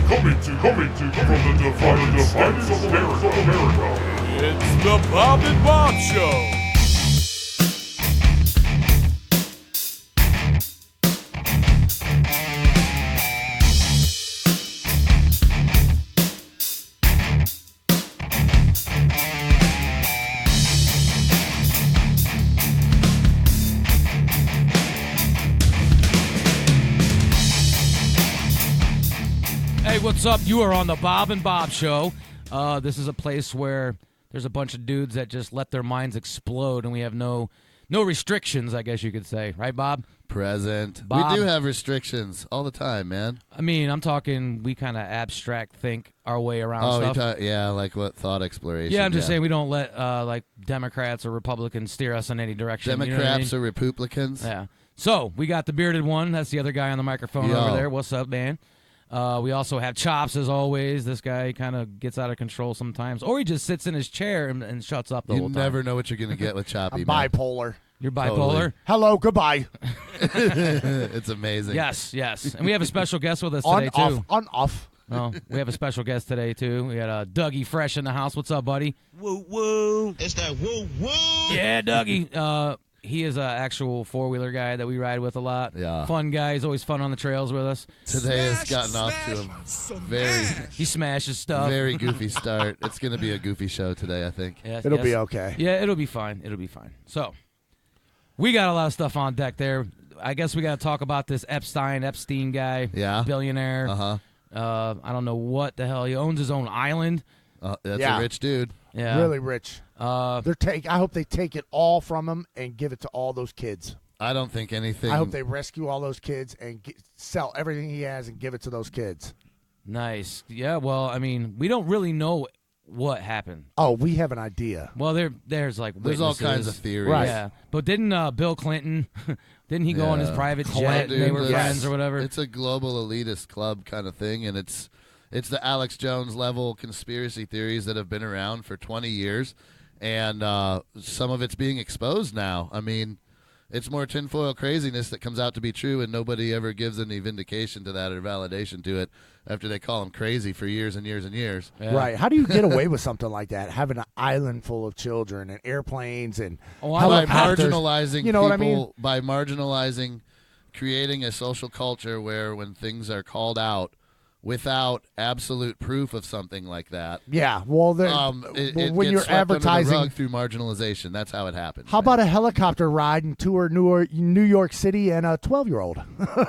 Coming to from the defiance of America. It's the Bob and Bob Show. What's up? You are on the Bob and Bob Show. This is a place where there's a bunch of dudes that just let their minds explode, and we have no restrictions, I guess you could say. Right, Bob? Present. Bob. We do have restrictions all the time, man. I mean, I'm talking we kind of abstract think our way around stuff. Yeah, like what thought exploration. Yeah, I'm just saying we don't let like Democrats or Republicans steer us in any direction. Democrats or Republicans. Yeah. So we got the bearded one. That's the other guy on the microphone over there. What's up, man? We also have Chops, as always. This guy kind of gets out of control sometimes. Or he just sits in his chair and shuts up the whole time. You never know what you're going to get with Choppy, I'm bipolar. You're bipolar? Totally. Hello, goodbye. It's amazing. Yes. And we have a special guest with us today, too. On-off. Oh, we have a special guest today, too. We got Dougie Fresh in the house. What's up, buddy? Woo-woo. It's that woo-woo. Yeah, Dougie. He is an actual four-wheeler guy that we ride with a lot. Yeah. Fun guy. He's always fun on the trails with us. Today has gotten off to a very He smashes stuff. very goofy start. It's going to be a goofy show today, I think. Yes, It'll be okay. Yeah, it'll be fine. So, we got a lot of stuff on deck there. I guess we got to talk about this Epstein guy. Yeah. Billionaire. Uh-huh. I don't know what the hell. He owns his own island. That's a rich dude. Yeah. Really rich. I hope they take it all from him and give it to all those kids. I don't think anything. I hope they rescue all those kids and sell everything he has and give it to those kids. Nice. Yeah, well, I mean, we don't really know what happened. Oh, we have an idea. Well, there's like There's all witnesses. kinds of theories. Right. Yeah. But didn't Bill Clinton, didn't he go on his private jet and they were friends or whatever? It's a global elitist club kind of thing, and it's the Alex Jones level conspiracy theories that have been around for 20 years, and some of it's being exposed now. I mean, it's more tinfoil craziness that comes out to be true, and nobody ever gives any vindication to that or validation to it after they call him crazy for years and years and years. Yeah. Right. How do you get away with something like that? Having an island full of children and airplanes and by helicopters. marginalizing You know people, what I mean? by marginalizing, creating a social culture where when things are called out without absolute proof of something like that. Yeah, well, it when gets you're swept under the advertising rug through marginalization. That's how it happens. How about a helicopter ride and tour New York City and a 12-year-old?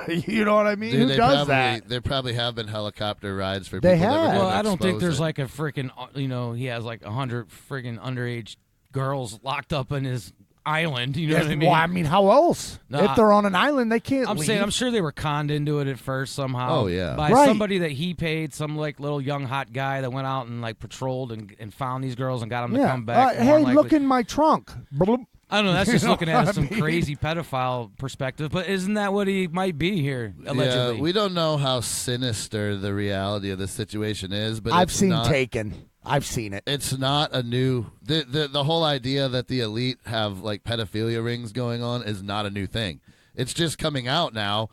You know what I mean? Dude, Who does that? There probably have been helicopter rides for They people that have. were Well, gonna I don't think expose there's it. like a freaking, he has like 100 freaking underage girls locked up in his island. You know what I mean? Well, I mean, how else? No, if they're on an island, they can't I'm leave. saying I'm sure they were conned into it at first somehow. Oh, yeah. By Right. somebody that he paid, some like little young hot guy that went out and like patrolled and found these girls and got them to come back. Hey, more likely. look in my trunk. Bloop. I don't know. That's You just know looking at what it I some mean? crazy pedophile perspective. But isn't that what he might be here allegedly? Yeah, we don't know how sinister the reality of the situation is, but I've it's seen not, Taken. I've seen it. It's not a new the whole idea that the elite have like pedophilia rings going on is not a new thing. It's just coming out now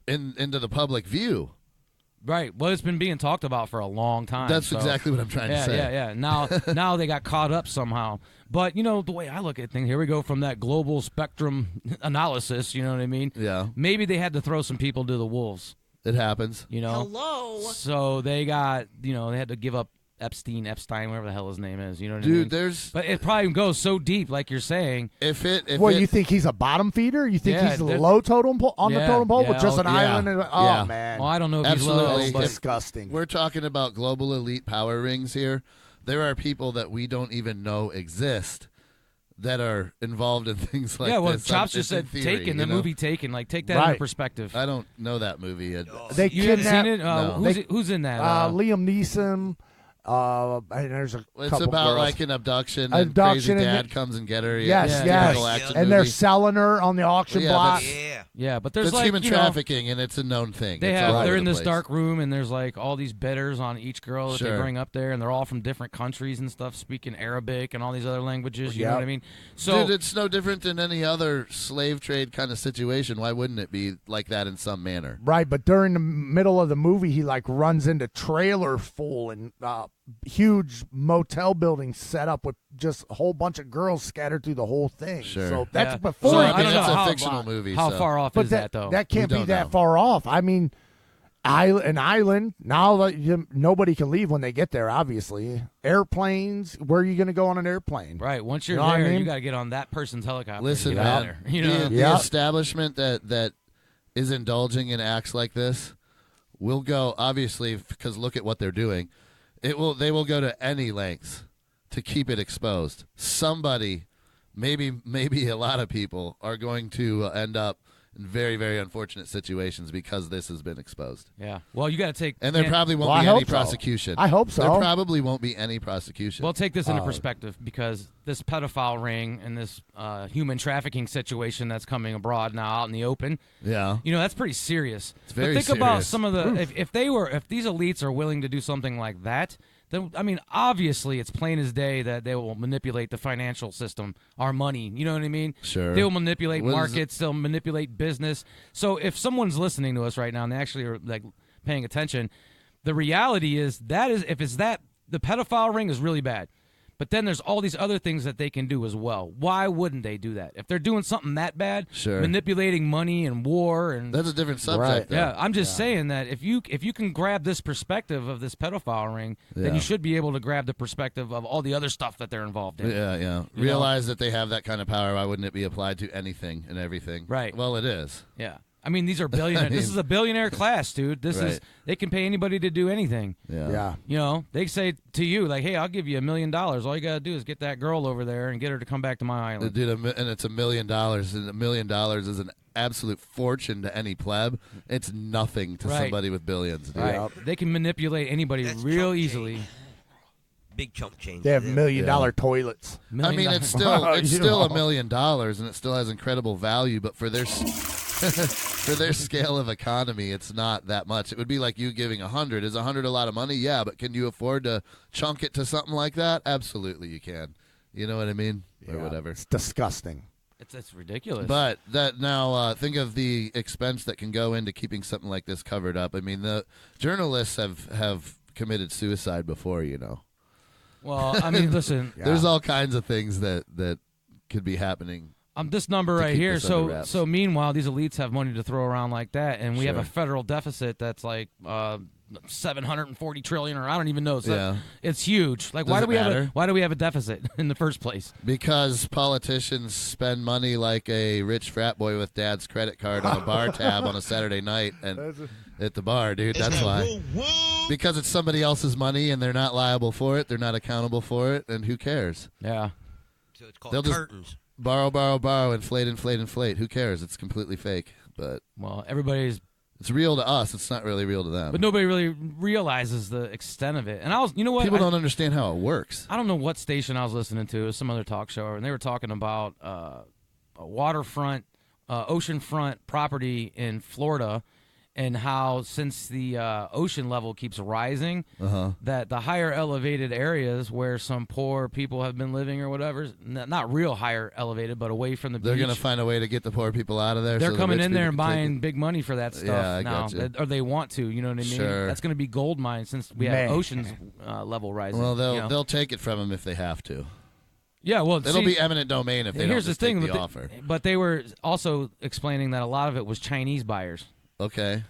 into the public view. Right. Well, it's been being talked about for a long time. That's so. exactly what I'm trying to say. Yeah. Now they got caught up somehow. But, the way I look at things, here we go from that global spectrum analysis, you know what I mean? Yeah. Maybe they had to throw some people to the wolves, It happens. Hello. So they got, they had to give up Epstein, whatever the hell his name is, you know what I Dude, mean? there's But it probably goes so deep, like you're saying. You think he's a bottom feeder? You think Yeah, he's they're- low totem pole on the Yeah, totem pole yeah, with just an yeah, island? yeah. Man. Well, I don't know if he's low, Absolutely. but Disgusting. We're talking about global elite power rings here. There are people that we don't even know exist that are involved in things like yeah, well, this. Chops just It's in said theory, Taken, the you know? movie Taken. Like, take that Right. into perspective. I don't know that movie. They You haven't seen it? No. Who's in that? Liam Neeson, And there's a It's couple about girls. like an abduction. Abduction And and crazy dad comes and get her. Yes, Yeah, yes. typical action And they're movie. selling her on the auction Yeah, block. Yeah. Yeah, but there's That's like human you know, trafficking, and it's a known thing. They It's have all they're over in the this place. dark room, and there's like all these bidders on each girl that they Sure. bring up there, and they're all from different countries and stuff, speaking Arabic and all these other languages. You know Yep. what I mean? So Dude, it's no different than any other slave trade kind of situation. Why wouldn't it be like that in some manner? Right, but during the middle of the movie, he like runs into trailer full and huge motel buildings set up with just a whole bunch of girls scattered through the whole thing. Sure. So that's Yeah. before. So, I I mean, don't know it's a how- fictional movie. how so. far off but is that though? that can't We be don't that know. far off. I mean, an island now that nobody can leave when they get there. Obviously, airplanes. Where are you going to go on an airplane? Right. Once you're You know what I there, mean? you got to get on that person's helicopter. Listen, to get out man, there. You know. the Yeah. establishment that is indulging in acts like this will go, obviously, because look at what they're doing. They will go to any lengths to keep it exposed. Somebody, maybe a lot of people, are going to end up in very, very unfortunate situations because this has been exposed. Yeah. Well, you got to take. And there man, probably won't Well, I be any hope so. prosecution. I hope so. There probably won't be any prosecution. Well, take this into perspective because this pedophile ring and this human trafficking situation that's coming abroad now out in the open. yeah. You know, that's pretty serious. It's very but think about serious. some of the if these elites are willing to do something like that, then I mean, obviously it's plain as day that they will manipulate the financial system, our money. You know what I mean? Sure. They will manipulate What is markets. They'll manipulate business. So if someone's listening to us right now and they actually are like paying attention, the reality is if it's that the pedophile ring is really bad. But then there's all these other things that they can do as well. Why wouldn't they do that? If they're doing something that bad, Sure. manipulating money and war and That's a different subject. Right. though. yeah, I'm just saying that if you can grab this perspective of this pedophile ring, then Yeah. you should be able to grab the perspective of all the other stuff that they're involved in. Yeah, yeah. You Realize that they have that kind of power. Why wouldn't it be applied to anything and everything? Right. Well, it is. Yeah. I mean, these are billionaires. This is a billionaire class, dude. This is Right. they can pay anybody to do anything. Yeah. Yeah. You know, they say to you like, "Hey, I'll give you $1 million. All you gotta do is get that girl over there and get her to come back to my island." Dude, and it's $1 million, and $1 million is an absolute fortune to any pleb. It's nothing to Right. somebody with billions. Dude. Right. They can manipulate anybody That's real chump easily. change. Big chump change. They have there. $1 million toilets. I mean, it's $1 still it's You still know. $1 million, and it still has incredible value. But for their for their scale of economy, it's not that much. It would be like you giving 100. Is 100 a lot of money? Yeah, but can you afford to chunk it to something like that? Absolutely, you can. You know what I mean, or Yeah. whatever. It's disgusting. It's ridiculous. But that now, think of the expense that can go into keeping something like this covered up. I mean, the journalists have committed suicide before. You know, well, I mean, listen, there's all kinds of things that could be happening. this number to right keep here. this under wraps. So meanwhile, these elites have money to throw around like that, and we have Sure. a federal deficit that's like 740 trillion, or I don't even know. So Yeah. it's huge. Like, Does why it do we matter? why do we have a deficit in the first place? Because politicians spend money like a rich frat boy with dad's credit card on a bar tab on a Saturday night and at the bar, dude. It's That's that why. woo woo. Because it's somebody else's money and they're not liable for it. They're not accountable for it. And who cares? Yeah. So it's called They'll just- curtains. Borrow, borrow, borrow, inflate, inflate, inflate. Who cares? It's completely fake. But Well, everybody's, it's real to us. It's not really real to them. but nobody really realizes the extent of it. And you know what? People don't understand how it works. I don't know what station I was listening to. It was some other talk show, and they were talking about a waterfront, oceanfront property in Florida, and how since the ocean level keeps rising, that the higher elevated areas where some poor people have been living or whatever, not real higher elevated, but away from the They're beach. going to find a way to get the poor people out of there. They're so the coming rich in there people and can take buying it. big money for that stuff Yeah, I now, gotcha. or they want to. You know what I mean? Sure. That's going to be gold mines since we have Man. oceans level rising. Well, you know? they'll take it from them if they have to. Yeah, well, It'll see, be eminent domain if they here's don't just the thing take with the offer. but they were also explaining that a lot of it was Chinese buyers. Okay.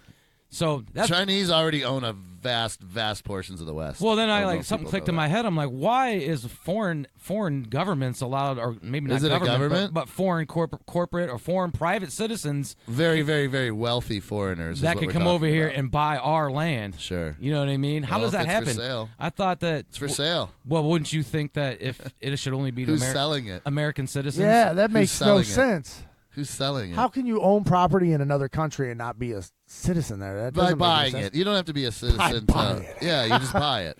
So that's Chinese already own a vast, vast portions of the West. well. Then I I don't know like if something people clicked know in my that. head. I'm like, why is foreign governments allowed, or maybe not Is it a government, government? but foreign corporate or foreign private citizens Very, very, very wealthy foreigners is that what can we're come over talking here about. and buy our land? Sure. You know what I mean? How Well, does that if it's for happen? sale. I thought that It's for sale. Well, wouldn't you think that if it should only be to Who's selling it? American citizens? Yeah, that makes no selling it? sense. Who's selling it? How can you own property in another country and not be a citizen there? That By doesn't make any buying sense. it. You don't have to be a citizen. buying it. Yeah, you just buy it.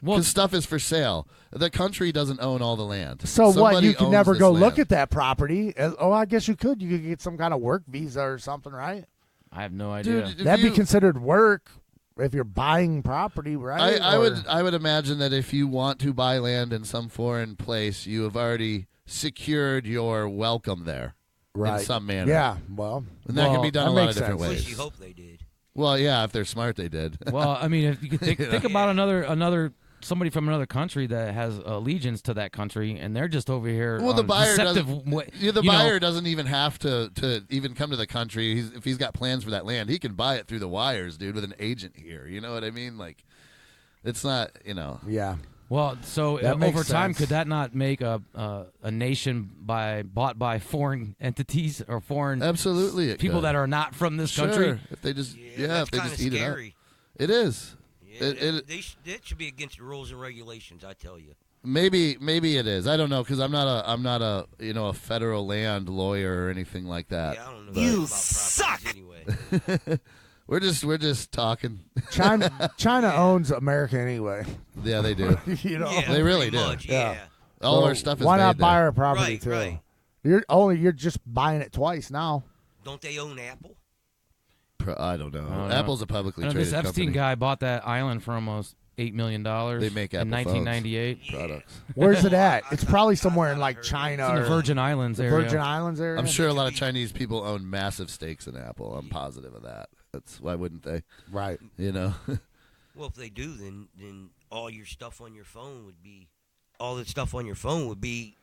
Well, Because stuff is for sale. The country doesn't own all the land. So what? Somebody You can owns never this go land. look at that property. Oh, I guess you could. You could get some kind of work visa or something, right? I have no idea. Dude, if That'd you- be considered work if you're buying property, right? I would imagine that if you want to buy land in some foreign place, you have already secured your welcome there in some manner. Yeah, well, And that can be done a that lot of makes different sense. At least ways. you hope they did. Well, yeah, if they're smart, they did. Well, I mean, if you could think about another somebody from another country that has allegiance to that country, and they're just over here. Well, the on buyer deceptive doesn't. way, Yeah, the you know. buyer doesn't even have to even come to the country. If he's got plans for that land, he can buy it through the wires, dude, with an agent here. You know what I mean? Like, it's not. Yeah. Well, so That makes over time, sense. could that not make a nation bought by foreign entities or foreign Absolutely, it people could. that are not from this Sure. country? If they just that's if they kinda just eat scary. it up, it is. Yeah, It- that should be against the rules and regulations. I tell you. Maybe it is. I don't know because I'm not a a federal land lawyer or anything like that. Yeah, I don't know. You about suck. Anyway. We're just talking. China owns America anyway. Yeah, they do. You know, Yeah, They really pretty do. much, Yeah. yeah. All So our stuff is why not made buy there. our property Right, too? right. You're just buying it twice now. Don't they own Apple? I don't know. I don't know. Apple's a publicly I know traded this Epstein company. guy bought that island for almost $8 million. They make in Apple phones. 1998. Products. Where's it at? I It's probably thought somewhere I in like heard China It's in the or Virgin Islands the area. Virgin Islands area. I'm sure a lot of Chinese people own massive stakes in Apple. I'm positive of that. That's why wouldn't they? Right. You know. Well, if they do, then all your stuff on your phone would be, all the stuff on your phone would be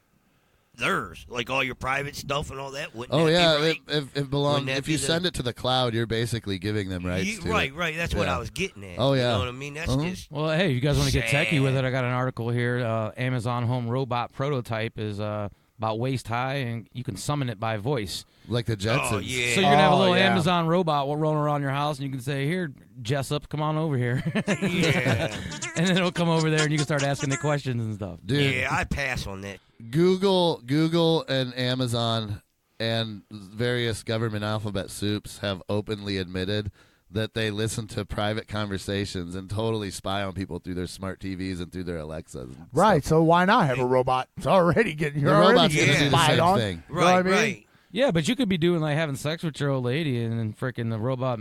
theirs. Like all your private stuff and all that. Wouldn't Oh that yeah, be right? if it belongs, Wouldn't that if be you the- send it to the cloud, you're basically giving them rights to right, it. right. That's what Yeah. I was getting at. Oh, You yeah. know what I mean? That's Uh-huh. just. Well, hey, you guys want to get techie with it? Sad. I got an article here. Amazon home robot prototype is about waist high, and you can summon it by voice. Like the Jetsons. Oh, yeah. So you're gonna have a Oh, little yeah. Amazon robot rolling around your house, and you can say, "Here, Jessup, come on over here," Yeah. and then it'll come over there, and you can start asking it questions and stuff. Dude, Yeah, I pass on that. Google and Amazon and various government alphabet soups have openly admitted that they listen to private conversations and totally spy on people through their smart TVs and through their Alexas. And Right. So why not have a robot? It's already getting. You're The already robot's getting gonna do the spied same on. thing. You know what I Right, mean? right. Yeah, but you could be doing like having sex with your old lady, and then freaking the robot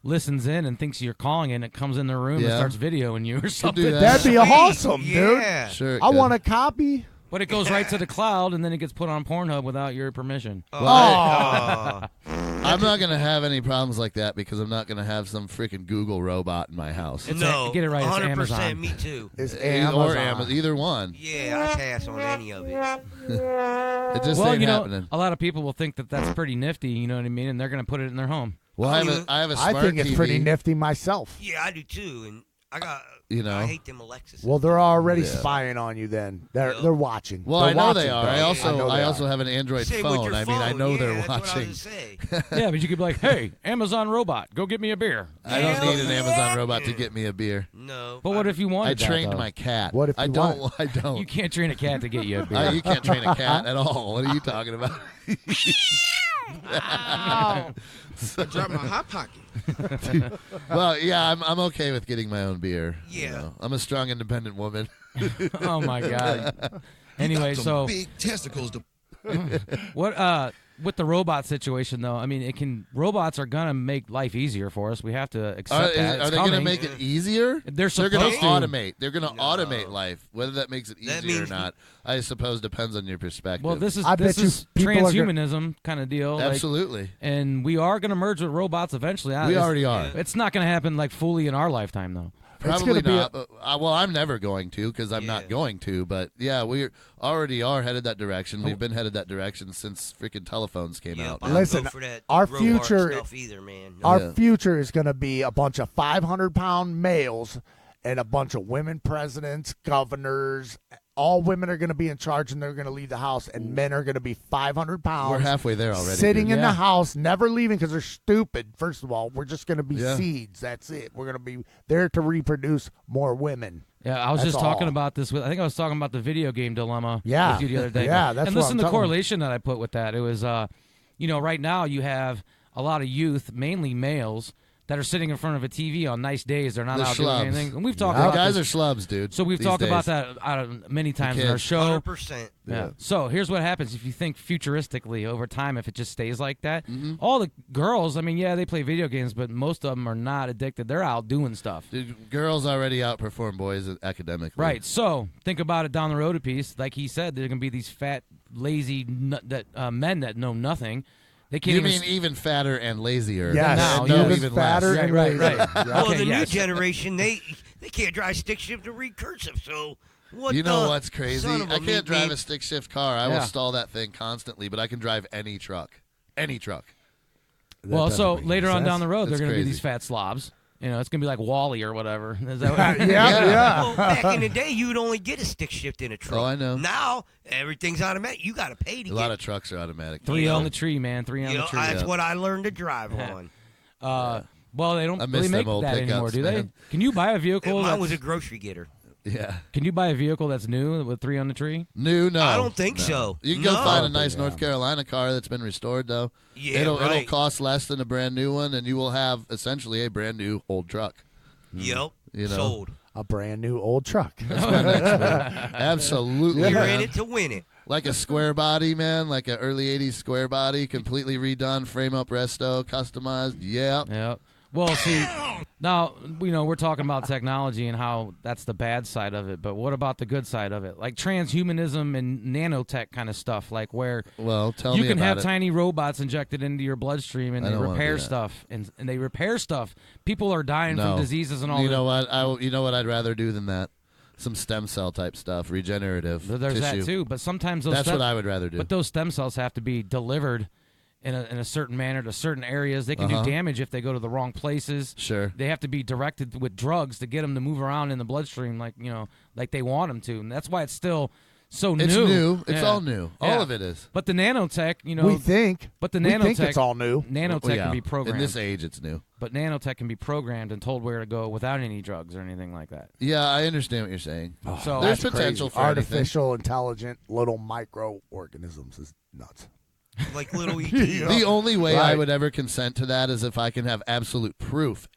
listens in and thinks you're calling it, and it comes in the room and Yeah. starts videoing you or do something. that. That'd be awesome, dude. Yeah. Sure, it I could. want a copy. But it goes right to the cloud, and then it gets put on Pornhub without your permission. Oh. I'm not gonna have any problems like that because I'm not gonna have some freaking Google robot in my house. No, get it right, it's 100%. Amazon. Me too. It's Or Amazon. Amazon, either one. Yeah, I pass on any of it. It just Well, ain't you know, happening. a lot of people will think that that's pretty nifty, you know what I mean? And they're going to put it in their home. Well, I have a smart I think it's TV. pretty nifty myself. Yeah, I do too. And I got, You know. I hate them Alexis. Well, they're already Yeah. spying on you. Then they're Yeah. watching. Well, They're I know watching, they are. bro. I know also they are. have an Android Say with phone. your I mean, I phone. know Yeah, they're that's what I watching. was gonna say. Yeah, but you could be like, hey, Amazon robot, go get me a beer. I don't need an Amazon robot to get me a beer. No. But what if you wanted I that, trained though? my cat. What if I you don't? want- I don't. You can't train a cat to get you a beer. You can't train a cat at all. What are you talking about? I dropped my hot pocket. Well, yeah, I'm okay with getting my own beer. you Yeah. know. I'm a strong, independent woman. Oh, my God. Anyway, Some so big testicles to what with the robot situation, though, I mean, robots are going to make life easier for us. We have to Are, accept that. It's they going to coming. make it easier? They're going supposed to. automate. They're going to No. automate life. Whether that makes it That easier or means- not, I suppose depends on your perspective. Well, this is I bet you people are transhumanism kind of deal. like- absolutely. and we are going to merge with robots eventually. We already are. It's not going to happen like fully in our lifetime, though. Probably gonna be not. Well, I'm never going to because I'm not Yeah. going to. But yeah, we already are headed that direction. We've been headed that direction since freaking telephones came Yeah, out. but I don't Listen, go for that our robot future- stuff either, man. No. Our Yeah. future is going to be a bunch of 500-pound males and a bunch of women presidents, governors. All women are going to be in charge, and they're going to leave the house, and men are going to be 500 pounds. We're halfway there already. Sitting dude. in Yeah. the house, never leaving because they're stupid. First of all, we're just going to be Yeah. seeds. That's it. We're going to be there to reproduce more women. Yeah, I was That's just talking all. about this with. I think I was talking about the video game dilemma. Yeah. with you the other day. Yeah, that's and what listen I'm to the talking correlation that I put with that. It was, right now you have a lot of youth, mainly males, that are sitting in front of a TV on nice days. They're not The out doing schlubs. anything. And we've talked The about guys this. are schlubs, dude. So we've these talked days. about that many times in our kids. show. 100%. Yeah. So here's what happens if you think futuristically over time, if it just stays like that. Mm-hmm. All the girls, I mean, yeah, they play video games, but most of them are not addicted. They're out doing stuff. Dude, girls already outperform boys academically. Right. So think about it down the road a piece. Like he said, there's going to be these fat, lazy men that know nothing. They can't You even mean even fatter and lazier? Yes, now, no, yeah. even fatter less. and Right, lazy. right. Yeah. Well, Okay, the yes. new generation, they can't drive stick shift or read cursive. So what? You know the what's crazy? son of a I can't drive meat a stick shift car. I will Yeah. stall that thing constantly, but I can drive any truck. Any truck. Well, so later on down the road, That's they're going to be crazy. these fat slobs. You know, it's going to be like Wally or whatever. Is that what Yeah. Well, back in the day, you would only get a stick shift in a truck. Oh, I know. Now everything's automatic. You got to pay to A get lot of trucks are automatic. Three You on know? the tree, man. Three on You the know, tree. that's Yeah. what I learned to drive on. Well, they don't I miss really make them old that pickups, anymore, do they? man. Can you buy a vehicle? Mine that's- was a grocery getter. Yeah. Can you buy a vehicle that's new with three on the tree? No. I don't think no. so. You can go No. find a nice North Carolina car that's been restored, though. Yeah, it'll right. cost less than a brand new one, and you will have essentially a brand new old truck. Yep. You know. Sold. A brand new old truck. That's my next move. Absolutely, You're man. in it to win it. Like a square body, man, like an early 80s square body, completely redone, frame up resto, customized. Yeah. Yeah. Well, see, now, we're talking about technology and how that's the bad side of it, but what about the good side of it? Like transhumanism and nanotech kind of stuff, like where Well, tell you me can about have it. tiny robots injected into your bloodstream and I they don't wanna repair do that. stuff, and they repair stuff. People are dying No. from diseases and all You that. know what? You know what I'd rather do than that? Some stem cell type stuff, regenerative There's tissue. that too, but sometimes those That's what I would rather do. But those stem cells have to be delivered in a certain manner to certain areas. They can do damage if they go to the wrong places. Sure. They have to be directed with drugs to get them to move around in the bloodstream like they want them to. And that's why it's still so It's new. new. It's Yeah. all new. Yeah. All of it is. But the nanotech, We think. but the we think nanotech it's all new. Nanotech Well, yeah. can be programmed. In this age, it's new. But nanotech can be programmed and told where to go without any drugs or anything like that. Yeah, I understand what you're saying. So There's That's potential crazy. for anything. artificial, intelligent, little microorganisms is nuts. Like little ET. The only way I Right. would ever consent to that is if I can have absolute proof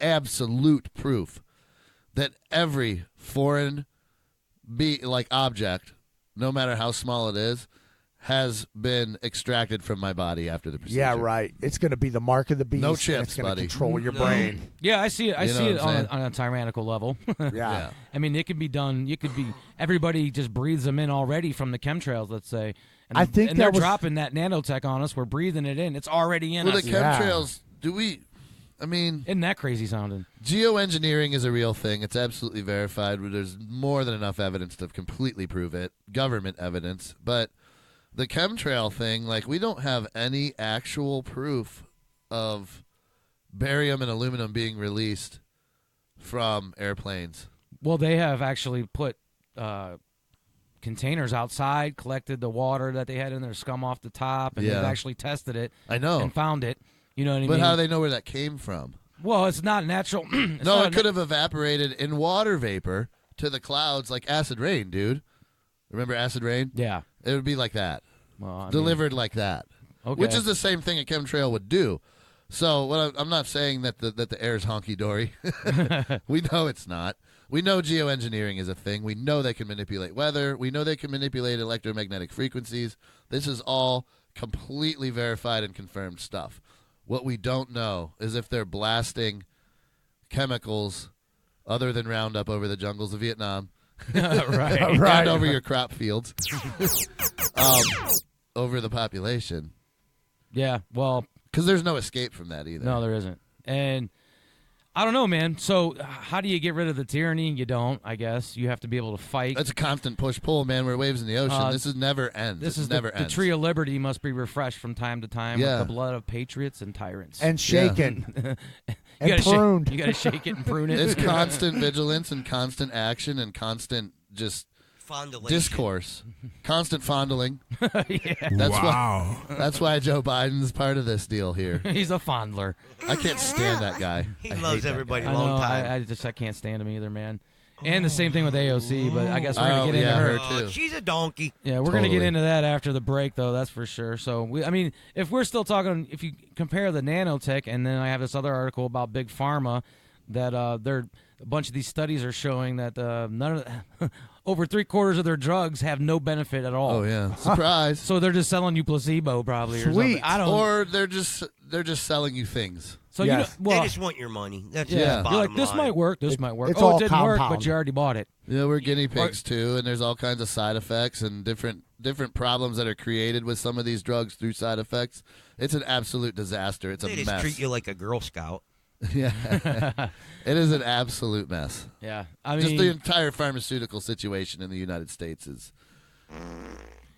that every foreign object, no matter how small it is, has been extracted from my body after the procedure. Yeah, right. It's going to be the mark of the beast. No and chips, it's going to buddy. control your No. brain. yeah, I see it. I You know see what it I'm saying? on a tyrannical level. Yeah. Yeah. I mean, it could be done. Everybody just breathes them in already from the chemtrails, let's say. And, I think and they're that was- dropping that nanotech on us. We're breathing it in. It's already in Well, us. the chemtrails, Isn't that crazy sounding? geoengineering is a real thing. It's absolutely verified. There's more than enough evidence to completely prove it. Government evidence. But the chemtrail thing, we don't have any actual proof of barium and aluminum being released from airplanes. Well, they have actually put containers outside, collected the water that they had in there, scum off the top, and Yeah. they've actually tested it I know. and found it. You know what I But mean? how do they know where that came from? Well, it's not natural. No, it could have evaporated in water vapor to the clouds like acid rain, dude. Remember acid rain? Yeah. It would be like that. Well, I mean, Delivered like that. okay. Which is the same thing a chemtrail would do. So I'm not saying that the air is honky-dory. We know it's not. We know geoengineering is a thing. We know they can manipulate weather. We know they can manipulate electromagnetic frequencies. This is all completely verified and confirmed stuff. What we don't know is if they're blasting chemicals other than Roundup over the jungles of Vietnam right. and over your crop fields, over the population. Yeah. Well, Because there's no escape from that either. no, there isn't. And I don't know, man. So how do you get rid of the tyranny? You don't, I guess. You have to be able to fight. That's a constant push-pull, man. We're waves in the ocean. This is never ends. This It is never the ends. tree of liberty must be refreshed from time to time Yeah. with the blood of patriots and tyrants. And shaken. you and gotta pruned. you got to shake it and prune it. It's constant vigilance and constant action and constant just Fondulation. discourse, constant fondling. Yeah. That's why Joe Biden's part of this deal here. He's a fondler. I can't stand that guy. He I hate loves that everybody guy. a long I know. time. I can't stand him either, man. And the same thing with AOC, but I guess we're going to get into her her. too. She's a donkey. Yeah, we're going to get into that after the break, though, that's for sure. So, if we're still talking, if you compare the nanotech, and then I have this other article about Big Pharma, that a bunch of these studies are showing that none of over 3/4 of their drugs have no benefit at all. Oh, yeah. Surprise. So they're just selling you placebo, probably. Or Sweet. something. I don't. Or they're just selling you things. So Yes. They just want your money. That's Yeah. the you're bottom like, this line. might work, this might work. it's Oh, all it didn't work, compound. but you already bought it. Yeah, we're guinea pigs too, and there's all kinds of side effects and different problems that are created with some of these drugs through side effects. It's an absolute disaster. It's They a just mess. treat you like a Girl Scout. Yeah, it is an absolute mess. Yeah, Just the entire pharmaceutical situation in the United States is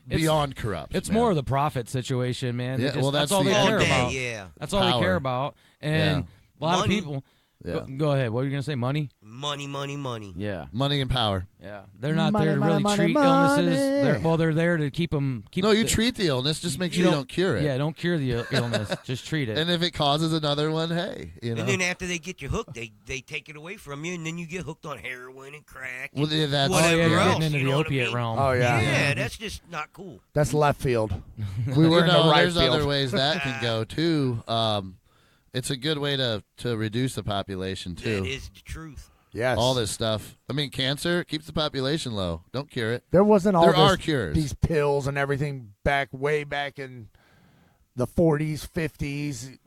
beyond corrupt. It's man. more of the profit situation, man. Yeah, well, that's all the they end care game. about. Yeah. That's all they Power. care about. And a lot Money. of people. Yeah. Go ahead. What were you gonna say? Money? Money, money, money. Yeah. Money and power. Yeah. They're not Money, there to money, really money, treat money. illnesses. They're there to keep them. No, you treat the illness. Just make sure you don't cure it. Yeah, don't cure the illness. Just treat it. And if it causes another one, hey, And then after they get you hooked, they take it away from you, and then you get hooked on heroin and crack. well, yeah, that's oh, yeah, whatever you're else, getting into you the know what I opiate mean? realm. Oh, yeah. Yeah, that's just not cool. That's left field. We were in the right there's field. other ways that can go too. It's a good way to reduce the population too. That is the truth. Yes. All this stuff. I mean, cancer keeps the population low. Don't cure it. There wasn't all There this, are cures. these pills and everything way back in the 40s, 50s,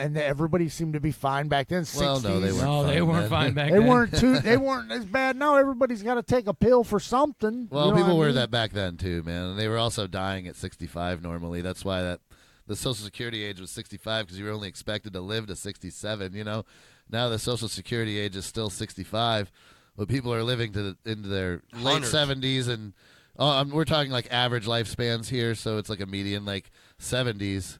and everybody seemed to be fine back then. 60s. Well, no, they weren't. No, they fine weren't then. fine back They then. weren't they weren't as bad. Now everybody's got to take a pill for something. Well, You know people what I were mean? that back then too, man. And they were also dying at 65 normally. That's why the Social Security age was 65 because you were only expected to live to 67. Now the Social Security age is still 65, but people are living into their late 70s, and we're talking like average lifespans here, so it's like a median like 70s.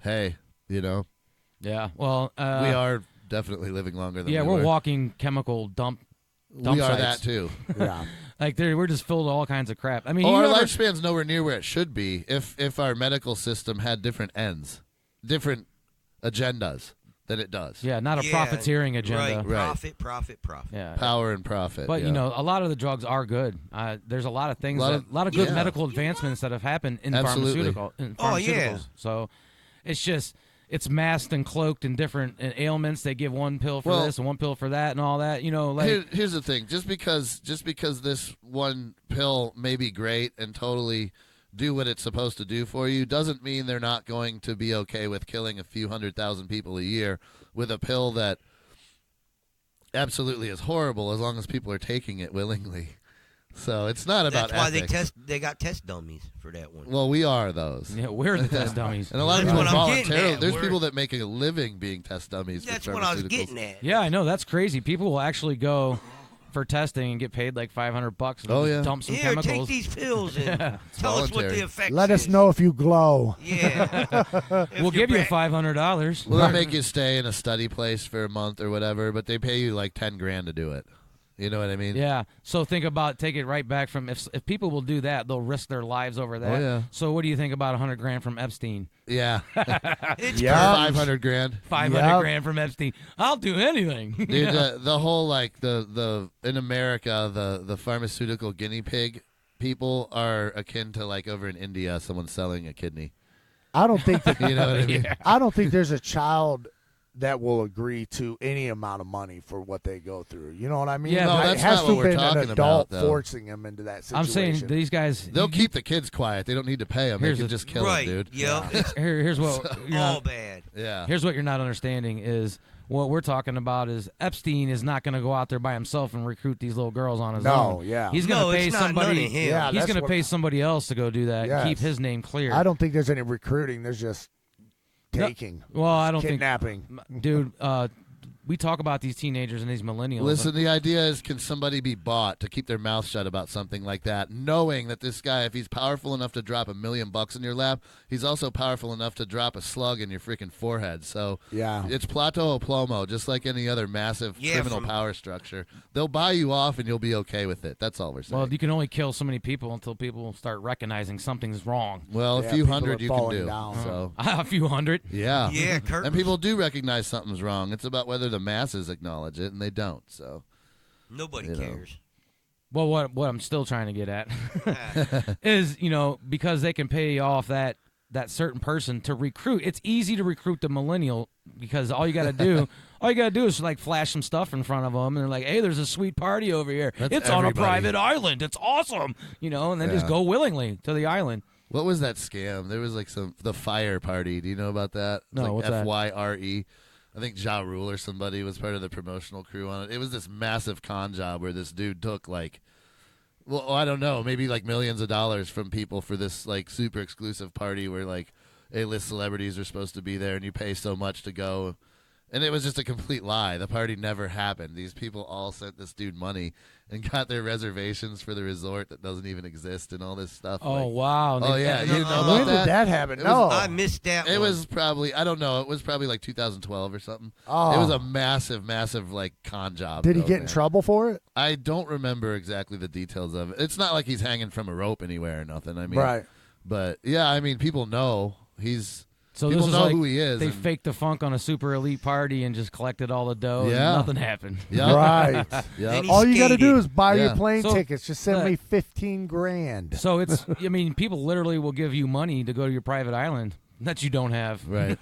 Hey, Yeah. Well, we are definitely living longer than yeah, we we're were. walking chemical dump We are sites. that too. Yeah. Like we're just filled with all kinds of crap. I mean, Our you ever- lifespan's nowhere near where it should be if our medical system had different ends, different agendas than it does. Yeah, not a Yeah, profiteering agenda. Right. Profit. Yeah. Power and profit. But yeah. a lot of the drugs are good. There's a lot of things, a lot of good yeah. medical advancements that have happened in Absolutely. pharmaceuticals. Oh, yeah. So it's masked and cloaked in different ailments. They give one pill for this and one pill for that and all that. Here's the thing: just because this one pill may be great and totally do what it's supposed to do for you, doesn't mean they're not going to be okay with killing a few 100,000 people a year with a pill that absolutely is horrible as long as people are taking it willingly. So it's not about That's why ethics. they got test dummies for that one. Well, we are those. Yeah, we're the test dummies. And a lot of That's people what I'm getting voluntarily. at. There's We're- people that make a living being test dummies. That's for what I was pharmaceuticals. getting at. Yeah, I know. That's crazy. People will actually go for testing and get paid like $500 and Oh, just yeah. dump some Here, chemicals. take these pills and tell us what voluntary. the effects Let us is. know if you glow. Yeah. We'll give you $500. Well, they make you stay in a study place for a month or whatever, but they pay you like $10,000 to do it. You know what I mean? Yeah. So think about take it right back from if people will do that, they'll risk their lives over that. Oh, yeah. So what do you think about $100,000 from Epstein? Yeah. It's Yeah. $500,000. $500,000 from Epstein. I'll do anything. Dude, the whole like the in America the pharmaceutical guinea pig people are akin to like over in India someone selling a kidney. I don't think that, You know what I mean? I don't think there's a child that will agree to any amount of money for what they go through. You know what I mean? Yeah, No, it that's has not to what we're been talking an adult about, though. forcing them into that situation. I'm saying these guys. They'll keep the kids quiet. They don't need to pay them. They Here's can the- just kill right. them, dude. Yep. Here's what you're All not, bad. Yeah. here's what you're not understanding is what we're talking about is Epstein is not going to go out there by himself and recruit these little girls on his own. No, yeah. He's going No, to pay it's not somebody. none of him. Yeah, he's that's going to what- pay somebody else to go do that. Yes. And keep his name clear. I don't think there's any recruiting. There's just taking, Well, I don't kidnapping. think, dude. We talk about these teenagers and these millennials. Listen, the idea is can somebody be bought to keep their mouth shut about something like that, knowing that this guy, if he's powerful enough to drop $1 million in your lap, he's also powerful enough to drop a slug in your freaking forehead. So Yeah. it's plato o plomo, just like any other massive criminal power structure. They'll buy you off and you'll be okay with it. That's all we're saying. Well, you can only kill so many people until people start recognizing something's wrong. Well, a Yeah, few people hundred are you can falling do. down. So A few hundred. yeah, Yeah, and people do recognize something's wrong. It's about whether the masses acknowledge it, and they don't. So Nobody You know. cares. Well, what I'm still trying to get at is, because they can pay off that certain person to recruit. It's easy to recruit the millennial because all you got to do is like flash some stuff in front of them, and they're like, "Hey, there's a sweet party over here. That's it's on a everybody. private island. It's awesome." And then just go willingly to the island. What was that scam? There was like the fire party. Do you know about that? No, like what's that? FYRE. I think Ja Rule or somebody was part of the promotional crew on it. It was this massive con job where this dude took I don't know, maybe like millions of dollars from people for this like super exclusive party where like A-list celebrities are supposed to be there and you pay so much to go. And it was just a complete lie. The party never happened. These people all sent this dude money and got their reservations for the resort that doesn't even exist and all this stuff. Oh, wow. Oh, yeah. You know about When that? did that happen? It No. I missed that It one. was probably, I don't know, it was probably like 2012 or something. Oh. It was a massive, massive like con job. Did he though, get in man. trouble for it? I don't remember exactly the details of it. It's not like he's hanging from a rope anywhere or nothing. I mean, Right. But yeah, I mean, people know So people this is know like who he is. they and- faked the funk on a super elite party and just collected all the dough. And Yeah. nothing happened. Yep. Right. Yep. And he All you got to do skated. is buy Yeah. your plane So, tickets. Just send uh, me $15,000. So it's, people literally will give you money to go to your private island that you don't have. Right.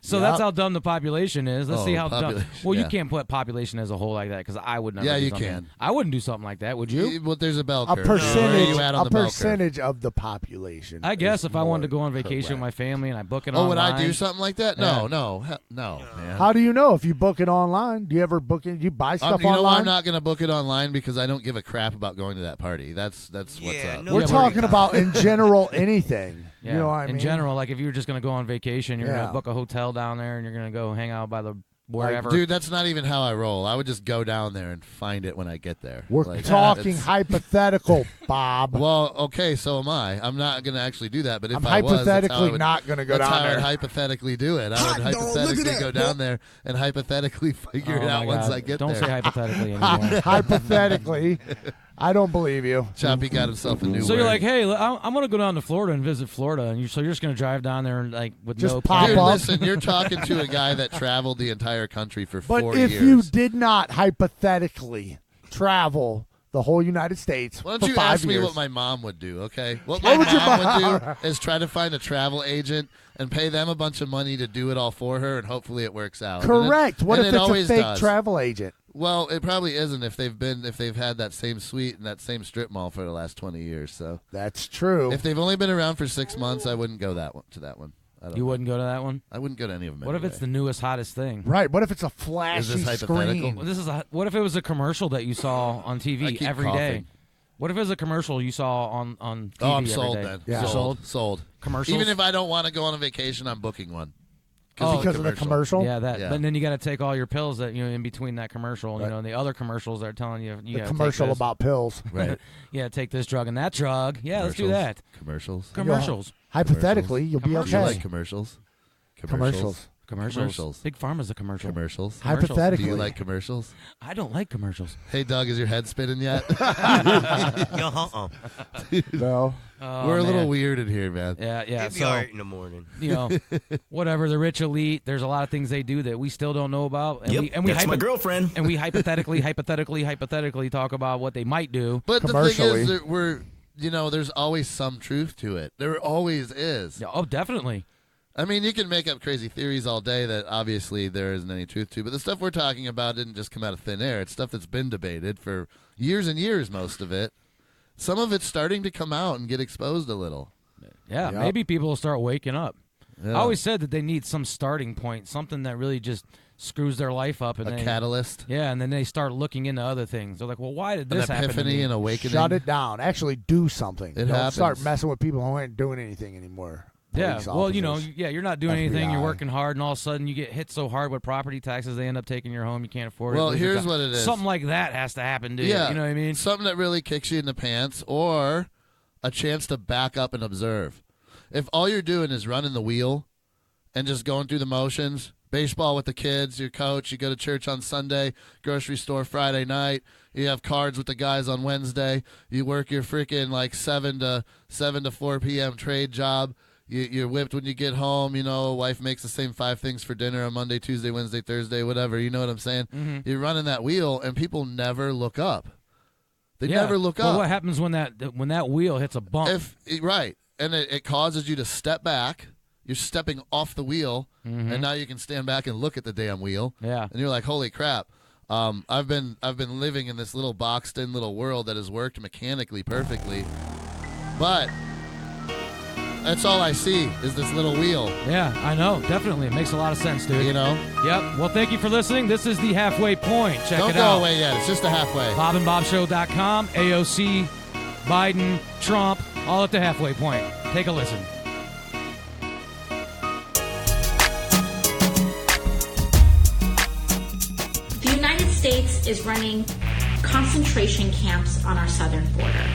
So Yep. that's how dumb the population is. Let's Oh, see how dumb. population, Well, you yeah. can't put population as a whole like that because I would never. Yeah, do you something. can. I wouldn't do something like that. Would you? Well, there's a bell A curve. Where are percentage, you at on a the bell curve? percentage of the population. I guess is if I wanted to go more on vacation with my correct. family and I book it Oh, online. would I do something like that? Yeah. No, man. How do you know if you book it online? Do you ever book it? You buy stuff you know why online? I'm not going to book it online because I don't give a crap about going to that party. That's what's Yeah, up. no We're Yeah, talking about in general anything. Yeah. You know what I mean? In general, like if you were just going to go on vacation, you're going Yeah. to book a hotel down there and you're going to go hang out by the wherever. Dude, that's not even how I roll. I would just go down there and find it when I get there. We're Like, talking it's- hypothetical, Bob. Well, okay, so am I. I'm not going to actually do that, but if I'm I was, that's how I hypothetically would- not going to go that's down how there. I'd hypothetically do it. I Hot would dog, look at hypothetically that, go boy. down there and hypothetically figure Oh it out my once God. I get Don't there. say hypothetically anymore. Hypothetically, I don't believe you. Choppy got himself a new So you're word. like, hey, I'm going to go down to Florida and visit Florida, and so you're just going to drive down there and like with Just no pop Dude, plan. up. listen, you're talking to a guy that traveled the entire country for But 4 if years. you did not hypothetically travel the whole United States Why for don't you 5 ask me years, what my mom would do, okay? What my would your mom mom- would do is try to find a travel agent and pay them a bunch of money to do it all for her, and hopefully it works out. And correct. it- What and if it it's a always fake does. travel agent? Well, it probably isn't if they've had that same suite and that same strip mall for the last 20 years. So That's true. if they've only been around for 6 months, I wouldn't go to that one. I don't You know. wouldn't go to that one? I wouldn't go to any of them. What if it's the newest, hottest thing? Right. What if it's a flashy hypothetical? Well, screen? what if it was a commercial that you saw on I TV keep every day? coughing. What if it was a commercial you saw on TV Oh, I'm every sold day? then. Yeah. You're sold? Sold. Commercials? Even if I don't want to go on a vacation, I'm booking one. Because of the commercial? Yeah, that. Yeah. But then you got to take all your pills that in between that commercial. You know, and the other commercials are telling you The gotta commercial take this. about pills. Right. Yeah, take this drug and that drug. Yeah, let's do Commercials. that. Commercials. Commercials. Hypothetically, you'll be Commercials. You okay. like commercials? Commercials. Commercials. Big Pharma's a commercial. Commercials. Hypothetically. Do you like commercials? I don't like commercials. Hey, Doug, is your head spinning yet? No. Oh, We're a little man. weird in here, man. Yeah, yeah. It'd be So all right in the morning. whatever. The rich elite. There's a lot of things they do that we still don't know about. And Yep, we that's my girlfriend. And we hypothetically talk about what they might do. But the thing Commercially. is that there's always some truth to it. There always is. Yeah, oh, definitely. I mean, you can make up crazy theories all day that obviously there isn't any truth to, but the stuff we're talking about didn't just come out of thin air. It's stuff that's been debated for years and years, most of it. Some of it's starting to come out and get exposed a little. Yeah, Yep. maybe people will start waking up. Yeah. I always said that they need some starting point, something that really just screws their life up. And A they, catalyst, Yeah, and then they start looking into other things. They're like, well, why did an this happen to epiphany, me? an awakening. Shut it down. Actually, do something. It Don't start happens. messing with people who aren't doing anything anymore. Yeah, Police well, officers. you're not doing anything. You're FBI. working hard, and all of a sudden you get hit so hard with property taxes, they end up taking your home. You can't afford it. Well, lose your here's job. what it is. Something like that has to happen to Yeah, you. You know what I mean? Something that really kicks you in the pants, or a chance to back up and observe. If all you're doing is running the wheel and just going through the motions, baseball with the kids, your coach, you go to church on Sunday, grocery store Friday night, you have cards with the guys on Wednesday, you work your freaking like 7 to 4 p.m. trade job, You're whipped when you get home. Wife makes the same 5 things for dinner on Monday, Tuesday, Wednesday, Thursday, whatever. You know what I'm saying? Mm-hmm. You're running that wheel, and people never look up. They never look well, up. what happens when that wheel hits a bump? Right, and it causes you to step back. You're stepping off the wheel, and now you can stand back and look at the damn wheel. Yeah, and you're like, holy crap. I've been living in this little boxed-in little world that has worked mechanically perfectly, but that's all I see is this little wheel. Yeah, I know. Definitely. It makes a lot of sense, dude. You know? Yep. Well, thank you for listening. This is the Halfway Point. Check Don't it go out. away yet. It's just a halfway. BobandBobShow.com, AOC, Biden, Trump, all at the Halfway Point. Take a listen. The United States is running concentration camps on our southern border.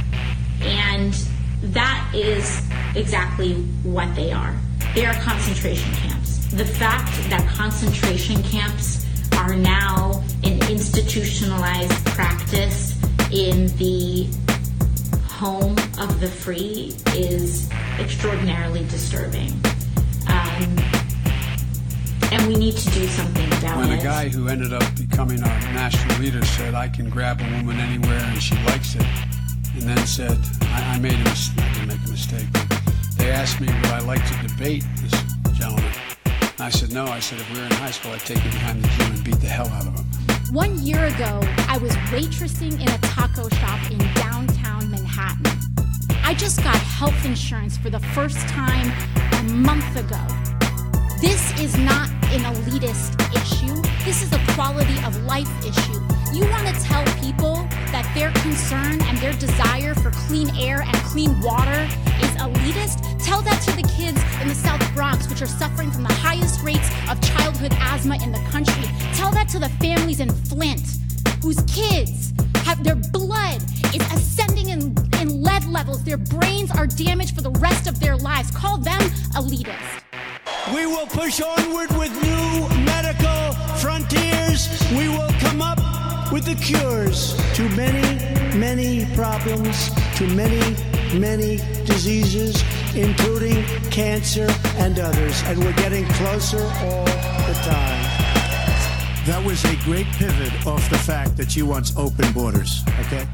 And that is exactly what they are. They are concentration camps. The fact that concentration camps are now an institutionalized practice in the home of the free is extraordinarily disturbing. And we need to do something about it. When a guy who ended up becoming our national leader said, I can grab a woman anywhere and she likes it, and then said, I made a mistake. I didn't make a mistake. But they asked me, would I like to debate this gentleman? And I said, no. I said, if we were in high school, I'd take him behind the gym and beat the hell out of him. 1 year ago, I was waitressing in a taco shop in downtown Manhattan. I just got health insurance for the first time a month ago. This is not an elitist issue. This is a quality of life issue. You want to tell people that their concern and their desire for clean air and clean water is elitist? Tell that to the kids in the South Bronx, which are suffering from the highest rates of childhood asthma in the country. Tell that to the families in Flint, whose kids have their blood is ascending in lead levels. Their brains are damaged for the rest of their lives. Call them elitist. We will push onward with new medical frontiers. We will come up with the cures to many, many problems, to many, many diseases, including cancer and others. And we're getting closer all the time. That was a great pivot off the fact that you want open borders, okay?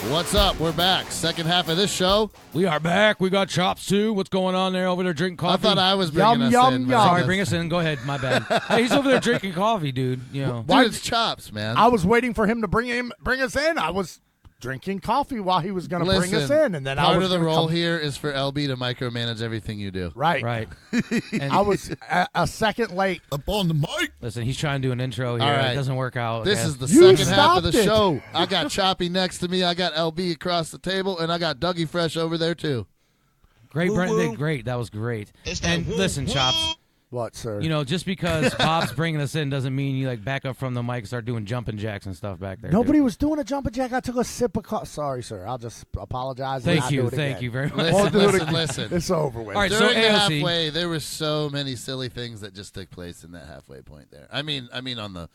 What's up? We're back. Second half of this show. We are back. We got Chops, too. What's going on there over there drinking coffee? I thought I was bringing us in. Sorry, bring us in. Go ahead. My bad. Hey, he's over there drinking coffee, dude. Dude, it's Chops, man. I was waiting for him to bring us in. I was drinking coffee while he was going to bring us in, and then part of the role here is for LB to micromanage everything you do. Right. And I was a second late up on the mic. Listen, he's trying to do an intro here. All right. It doesn't work out. This okay? is the You second half of the stopped it. show. I got Choppy next to me. I got LB across the table, and I got Dougie Fresh over there too. Great, Woo, Brent. woo. Great. That was great. It's that And woo, listen, woo. Chops. What, sir? You know, just because Bob's bringing us in doesn't mean you back up from the mic and start doing jumping jacks and stuff back there. Nobody dude. was doing a jumping jack. I took a sip of coffee. Sorry, sir. I'll just apologize. and Thank not you. do it Thank again. you very much. Won't do it Listen, again. listen. It's over with. All right, so During the AOC. halfway, there were so many silly things that just took place in that halfway point there. I mean on the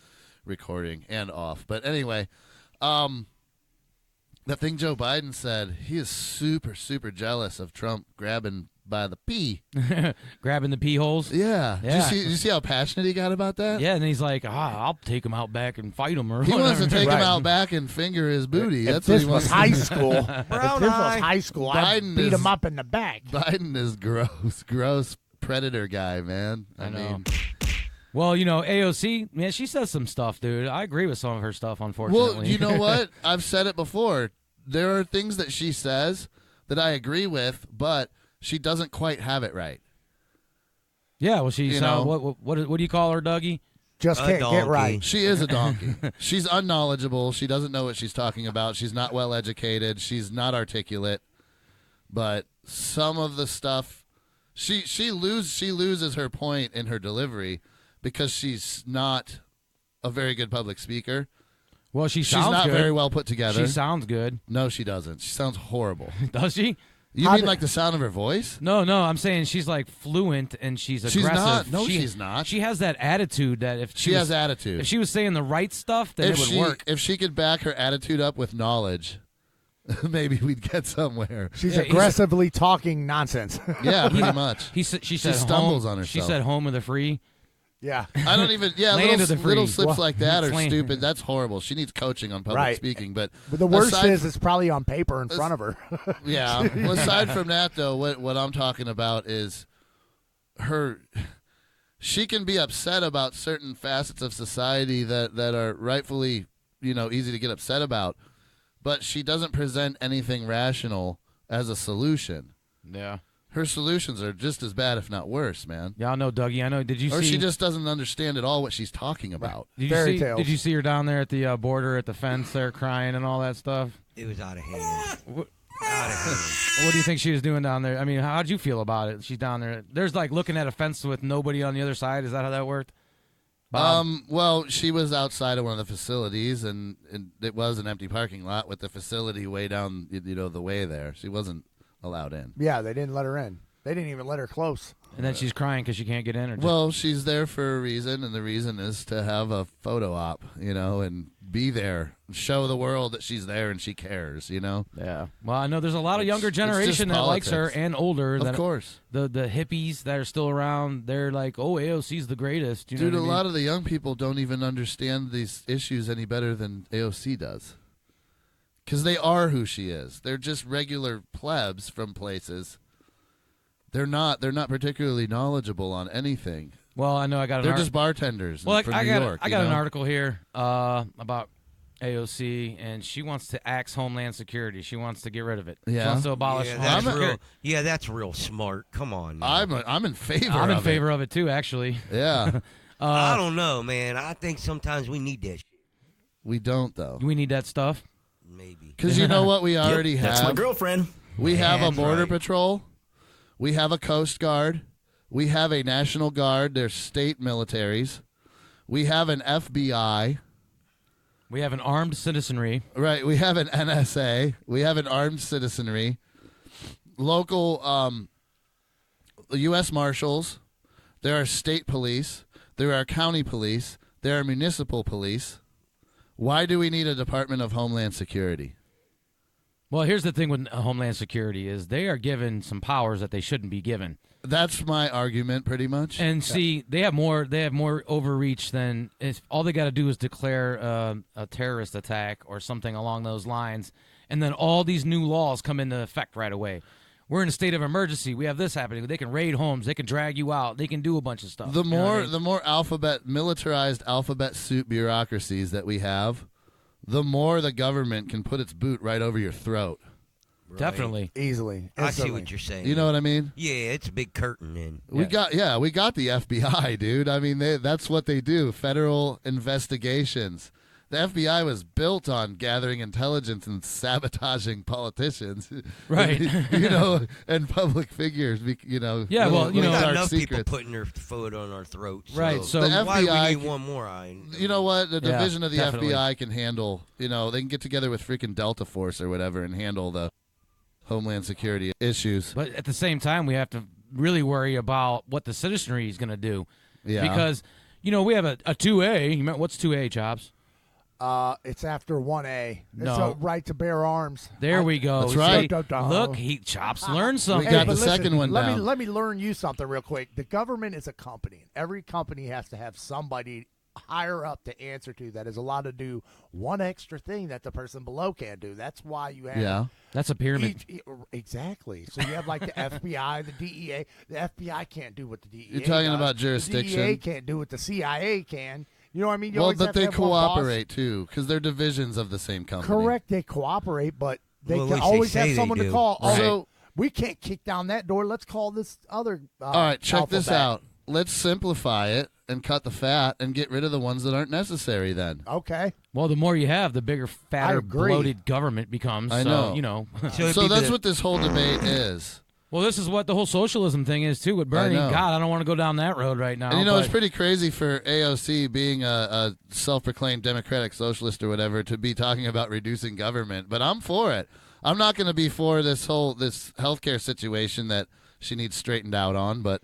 recording and off. But anyway, the thing Joe Biden said, he is super, super jealous of Trump grabbing by the pee. Grabbing the pee holes. Yeah. Yeah. Did you see how passionate he got about that? Yeah, and then he's like, I'll take him out back and fight him or He wants to whatever. take him Right. out back and finger his booty. If That's what this he was wants to high do. school, if this was high school, I'd Biden beat is- him up in the back. Biden is gross predator guy, man. I know. mean, Well, AOC, man, she says some stuff, dude. I agree with some of her stuff, unfortunately. well, you know what? I've said it before. There are things that she says that I agree with, but she doesn't quite have it right. Yeah, well, she's You know. what do you call her, Dougie? Just A can't get donkey. right. She is a donkey. She's unknowledgeable. She doesn't know what she's talking about. She's not well educated. She's not articulate. But some of the stuff, she loses her point in her delivery because she's not a very good public speaker. Well, she's not good. very well put together. She sounds good. No, she doesn't. She sounds horrible. Does she? You mean like the sound of her voice? No, I'm saying she's like fluent and she's aggressive. She's not. No, she's not. She has that attitude that if she has attitude. If she was saying the right stuff, then it would work. If she could back her attitude up with knowledge, maybe we'd get somewhere. She's aggressively talking nonsense. Yeah, pretty much. She said stumbles home, on herself. She said home of the free. Yeah. I don't even. Yeah, Land of the free. little slips like that are Land. stupid. That's horrible. She needs coaching on public speaking. But the worst is it's probably on paper in front of her. Yeah. Well, aside from that, though, what I'm talking about is her. She can be upset about certain facets of society that are rightfully, easy to get upset about, but she doesn't present anything rational as a solution. Yeah. Her solutions are just as bad, if not worse, man. Yeah, I know, Dougie. I know. Did you see? Or she just doesn't understand at all what she's talking about. Did you see her down there at the border at the fence there crying and all that stuff? It was out of hand. What do you think she was doing down there? I mean, how'd you feel about it? She's down there. There's like looking at a fence with nobody on the other side. Is that how that worked? Bob? Well, she was outside of one of the facilities, and it was an empty parking lot with the facility way down, the way there. She wasn't allowed in. Yeah, they didn't let her in. They didn't even let her close. And then she's crying because she can't get in? Well, she's there for a reason, and the reason is to have a photo op, and be there, show the world that she's there and she cares, Yeah. Well, I know there's a lot of younger generation that likes her and older. Of course. The hippies that are still around, they're like, oh, AOC's the greatest. Dude, a lot of the young people don't even understand these issues any better than AOC does. Because they are who she is. They're just regular plebs from places. They're not particularly knowledgeable on anything. Well, I know I got. They're just bartenders from New York. I got an article here about AOC, and she wants to axe Homeland Security. She wants to get rid of it. Yeah. She wants to abolish. That's real smart. Come on. Now. I'm in favor. I'm in favor of it too, actually. Yeah. I don't know, man. I think sometimes we need that shit. We don't, though. We need that stuff. Maybe. Because you know what we already have? That's my girlfriend. We have a border patrol. We have a Coast Guard. We have a National Guard. They're state militaries. We have an FBI. We have an armed citizenry. Right. We have an NSA. We have an armed citizenry. Local U.S. Marshals. There are state police. There are county police. There are municipal police. Why do we need a Department of Homeland Security? Well, here's the thing with Homeland Security is they are given some powers that they shouldn't be given. That's my argument, pretty much. And see, they have more overreach than all they got to do is declare a terrorist attack or something along those lines, and then all these new laws come into effect right away. We're in a state of emergency. We have this happening. They can raid homes. They can drag you out. They can do a bunch of stuff. The more militarized alphabet soup bureaucracies that we have, the more the government can put its boot right over your throat. Right. Definitely. Easily. I see what you're saying. You know what I mean? Yeah, it's a big curtain then. We got the FBI, dude. I mean, that's what they do. Federal investigations. The FBI was built on gathering intelligence and sabotaging politicians, right? And public figures. Yeah, well, we got dark enough secrets. people putting their foot on our throats, right? So the why FBI, do we need one more? You know what? The division of the definitely. FBI can handle. They can get together with freaking Delta Force or whatever and handle the Homeland Security issues. But at the same time, we have to really worry about what the citizenry is going to do. Yeah. Because we have a 2A. What's 2A, Chops? It's after 1A. No. It's a right to bear arms. There we go. That's right. Look, Chops learned something. We got the listen, second one down. Let me learn you something real quick. The government is a company. Every company has to have somebody higher up to answer to that is allowed to do one extra thing that the person below can't do. That's why you have... Yeah. That's a pyramid. Exactly. So you have like the FBI, the DEA. The FBI can't do what the DEA You're talking does. about jurisdiction. The DEA can't do what the CIA can. You know what I mean? But they cooperate too, because they're divisions of the same company. Can they cooperate, but they Well, at can least always they have say someone they to do. call. Right. So we can't kick down that door. Let's call this other. All right, check this alphabet. out. Let's simplify it and cut the fat and get rid of the ones that aren't necessary then. Okay. Well, the more you have, the bigger, fatter, agree. bloated government becomes. I know. So, So So that's what this whole debate is. Well, this is what the whole socialism thing is, too, with Bernie. I know. God, I don't want to go down that road right now. And, it's pretty crazy for AOC being a self-proclaimed democratic socialist or whatever to be talking about reducing government. But I'm for it. I'm not going to be for this healthcare situation that she needs straightened out on. But